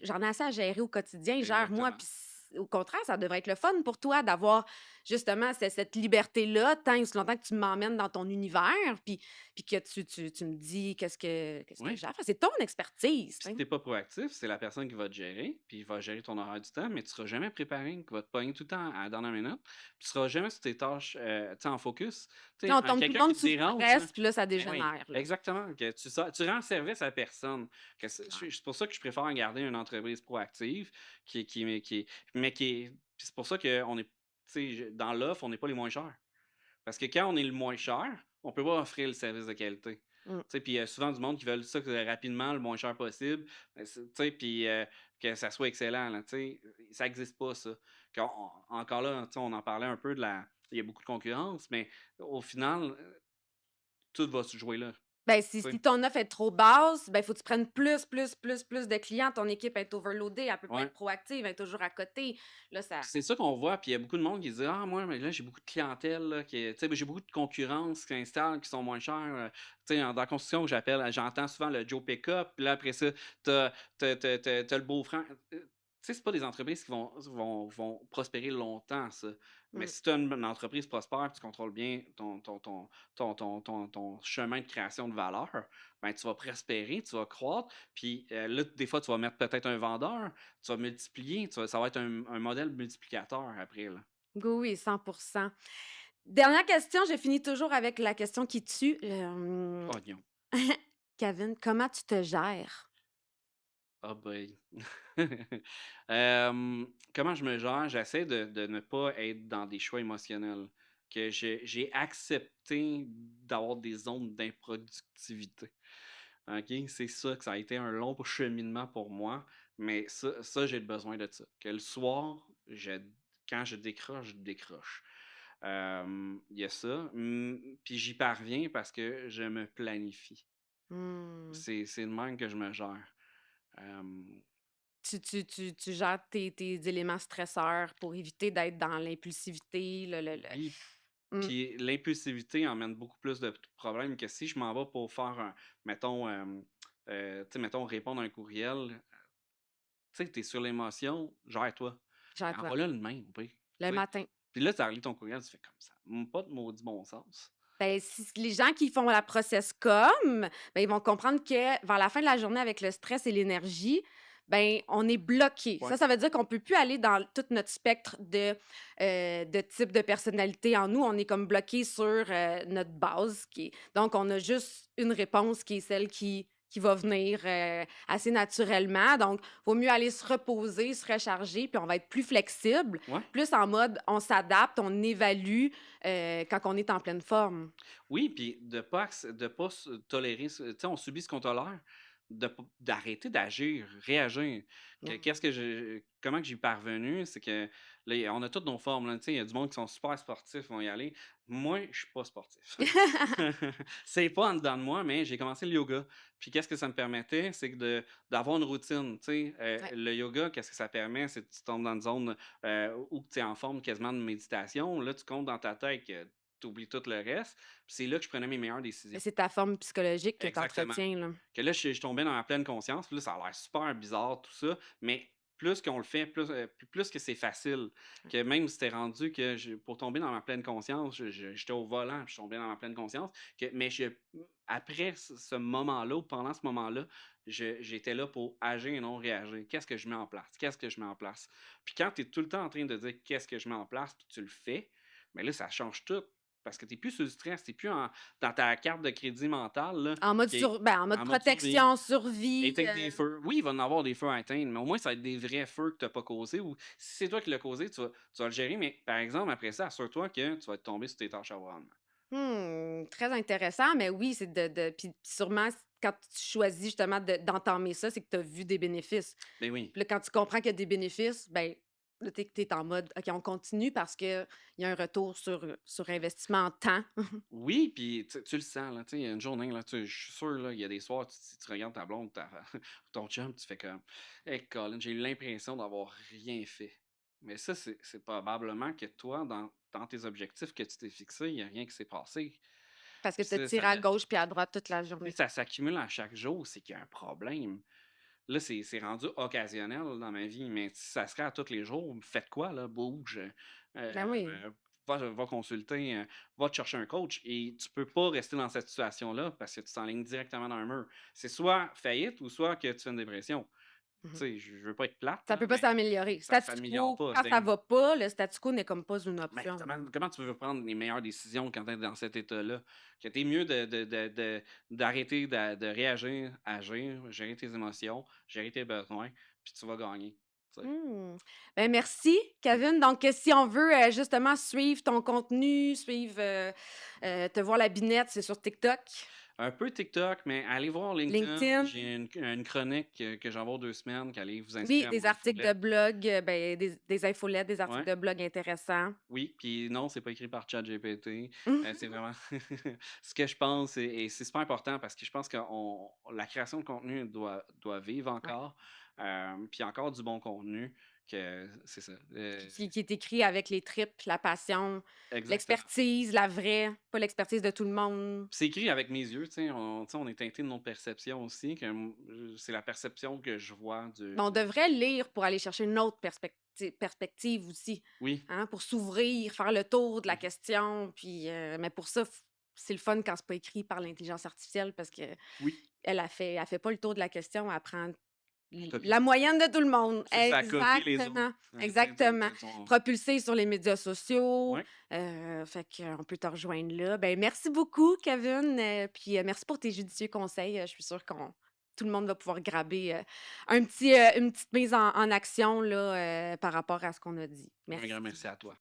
j'en ai assez à gérer au quotidien, gère-moi. exactement. Puis au contraire, ça devrait être le fun pour toi d'avoir justement cette liberté-là, tant et aussi longtemps que tu m'emmènes dans ton univers, puis que tu me dis qu'est-ce que Oui. j'ai à faire. C'est ton expertise. Puis Tu si sais. t'es pas proactif, c'est la personne qui va te gérer, puis il va gérer ton horaire du temps, mais tu seras jamais préparé, qui va te pogner tout le temps à la dernière minute. Puis tu seras jamais sur tes tâches, tu sais, en focus. Tu sais, Là, on tombe tout le quelqu'un qui monde te sous dérange, là, stress, puis là, ça ben oui, dégénère, là. exactement. Que tu rends service à personne. C'est pour ça que je préfère garder une entreprise proactive, puis c'est pour ça qu'on est, tu sais, dans l'offre, on n'est pas les moins chers. Parce que quand on est le moins cher, on peut pas offrir le service de qualité. Mmh. Tu sais, puis il y a souvent du monde qui veulent ça rapidement, le moins cher possible, tu sais, puis que ça soit excellent, là, tu sais. Ça n'existe pas, ça. Encore là, tu sais, on en parlait un peu il y a beaucoup de concurrence, mais au final, tout va se jouer là, Ben, si tu sais. ton offre est trop basse, ben, il faut que tu prennes plus de clients. Ton équipe est overloadée, elle peut pas Ouais. être proactive, elle est toujours à côté. Là, ça C'est ça qu'on voit, puis il y a beaucoup de monde qui dit: «Ah moi, mais là, j'ai beaucoup de clientèle, là, tu sais, j'ai beaucoup de concurrence qui s'installe, qui sont moins chers», tu sais, dans la construction, j'entends souvent le Joe Pickup, puis là, après ça, t'as as le beau-frère. Tu sais, c'est pas des entreprises qui vont prospérer longtemps, ça. Mais mmh. si tu as une entreprise prospère, puis tu contrôles bien ton chemin de création de valeur, ben, tu vas prospérer, tu vas croître, puis là, des fois, tu vas mettre peut-être un vendeur, tu vas multiplier, ça va être un modèle multiplicateur après, là. Oui, 100. Dernière question, je finis toujours avec la question qui tue. Oignon. Kevin, comment tu te gères? Ah ben. Comment je me gère? J'essaie de ne pas être dans des choix émotionnels. Que j'ai accepté d'avoir des zones d'improductivité. OK? C'est ça que ça a été un long cheminement pour moi, mais ça j'ai besoin de ça. Que le soir, quand je décroche, je décroche. Il y a ça. Puis j'y parviens parce que je me planifie. Mmh. C'est de même que je me gère. Hem, Tu gères tes éléments stresseurs pour éviter d'être dans l'impulsivité, oui, mmh, puis l'impulsivité emmène beaucoup plus de problèmes que si je m'en vais pour faire mettons, tu sais, mettons répondre à un courriel, tu sais, tu es sur l'émotion, gère-toi. gère-toi. Envoie-le le même au pire, Le tu sais. matin. Puis là, tu as relu ton courriel, tu fais comme ça. Pas de maudit bon sens. Ben, si les gens qui font la process comme, ben, ils vont comprendre que vers la fin de la journée, avec le stress et l'énergie, ben, on est bloqué. Ouais. Ça veut dire qu'on peut plus aller dans tout notre spectre de type de personnalité en nous. On est comme bloqué sur notre base. Donc, on a juste une réponse qui est celle qui va venir assez naturellement. Donc, il vaut mieux aller se reposer, se recharger, puis on va être plus flexible, Ouais. plus en mode on s'adapte, on évalue quand on est en pleine forme. Oui, puis de pas se tolérer tu sais, on subit ce qu'on tolère, d'arrêter d'agir, réagir. Mmh. Comment que j'y parvenu, c'est que là, on a toutes nos formes, là, tu sais, il y a du monde qui sont super sportifs, vont y aller. Moi, je suis pas sportif. C'est pas en dedans de moi, mais j'ai commencé le yoga. Puis qu'est-ce que ça me permettait? C'est que d'avoir une routine, tu sais. Ouais. Le yoga, qu'est-ce que ça permet? C'est que tu tombes dans une zone, où tu es en forme quasiment de méditation. Là, tu comptes dans ta tête que tu oublies tout le reste. Puis c'est là que je prenais mes meilleures Mais décisions. c'est ta forme psychologique que tu Exactement. entretiens, là. Que là, je tombais dans ma pleine conscience, puis là, ça a l'air super bizarre, tout ça, mais plus qu'on le fait, plus que c'est facile. Ouais. Que même si c'était rendu que pour tomber dans ma pleine conscience, j'étais au volant, puis je tombais dans ma pleine conscience. Mais après ce moment-là, ou pendant ce moment-là, j'étais là pour agir et non réagir. Qu'est-ce que je mets en place? Qu'est-ce que je mets en place? Puis quand tu es tout le temps en train de dire qu'est-ce que je mets en place, puis tu le fais, mais là, ça change tout. Parce que tu n'es plus sur le stress, tu n'es plus dans ta carte de crédit mentale, là, En mode qui est en mode en mode survie. protection, survie, Éteindre des feux. Oui, il va en avoir des feux à éteindre, mais au moins, ça va être des vrais feux que tu n'as pas causés. Ou si c'est toi qui l'as causé, tu vas le gérer. Mais par exemple, après ça, assure-toi que tu vas être tombé sur tes tâches à rendement. très intéressant, mais oui, c'est puis sûrement, quand tu choisis justement d'entamer ça, c'est que tu as vu des bénéfices. Ben oui. Puis là, quand tu comprends qu'il y a des bénéfices, ben là, tu es en mode: «OK, on continue parce qu'il y a un retour sur investissement en temps». Oui, puis tu le sens, là, tu sais, il y a une journée, là, je suis sûr, là, il y a des soirs, tu regardes ta blonde, ton chum, tu fais comme, hey, Colin, j'ai eu l'impression d'avoir rien fait. Mais ça, c'est probablement que toi, dans tes objectifs que tu t'es fixés, il n'y a rien qui s'est passé. Parce que Puis tu ça, tires à gauche puis à droite toute la puis journée. ça s'accumule à chaque jour, c'est qu'il y a un problème. Là, c'est rendu occasionnel dans ma vie, mais si ça serait à tous les jours, faites quoi, là? Bouge, Ben oui. va consulter, va te chercher un coach et tu peux pas rester dans cette situation-là parce que tu t'enlignes directement dans un mur. C'est soit faillite ou soit que tu fais une dépression. Tu Mmh. sais, je veux pas être plate, Ça là, peut pas mais s'améliorer. ça Statu s'améliore quo, pas. quand ça va pas, le statu quo n'est comme pas une Mais option. comment tu veux prendre les meilleures décisions quand tu es dans cet état-là? Que tu es mieux d'arrêter de réagir, agir, gérer tes émotions, gérer tes besoins, puis tu vas gagner. Tu sais. Mmh. Ben, merci, Kevin. Donc, si on veut justement suivre ton contenu, suivre, te voir la binette, c'est sur TikTok, Un peu TikTok, mais allez voir LinkedIn. LinkedIn. J'ai une chronique que j'envoie 2 semaines, qu'allez vous Oui, inscrire à des mon articles de infolette. blog, ben, des infolettes, des articles Ouais, de blog intéressants. oui, puis non, c'est pas écrit par ChatGPT. C'est vraiment ce que je pense et c'est super important parce que je pense que la création de contenu doit vivre Ouais. encore, puis encore du bon contenu que c'est ça, Qui est écrit avec les tripes, la passion, exactement. l'expertise, la vraie, pas l'expertise de tout le monde. C'est écrit avec mes yeux, tu sais, on est teinté de notre perception aussi, que c'est la perception que je vois Mais on devrait lire pour aller chercher une autre perspective aussi, oui, hein, pour s'ouvrir, faire le tour de la mmh question. Puis, mais pour ça, c'est le fun quand c'est pas écrit par l'intelligence artificielle parce que oui, elle fait pas le tour de la question, elle prend la copier. moyenne de tout le monde. C'est ça, copier les autres. Exactement, Ouais, tu sais, exactement. Propulsé sur les médias sociaux. ouais, Fait qu'on peut te rejoindre là. Ben, merci beaucoup, Kevin. Puis merci pour tes judicieux conseils. Je suis sûre qu'on tout le monde va pouvoir graber une petite mise en action là, par rapport à ce qu'on a dit. un grand Merci. merci à toi.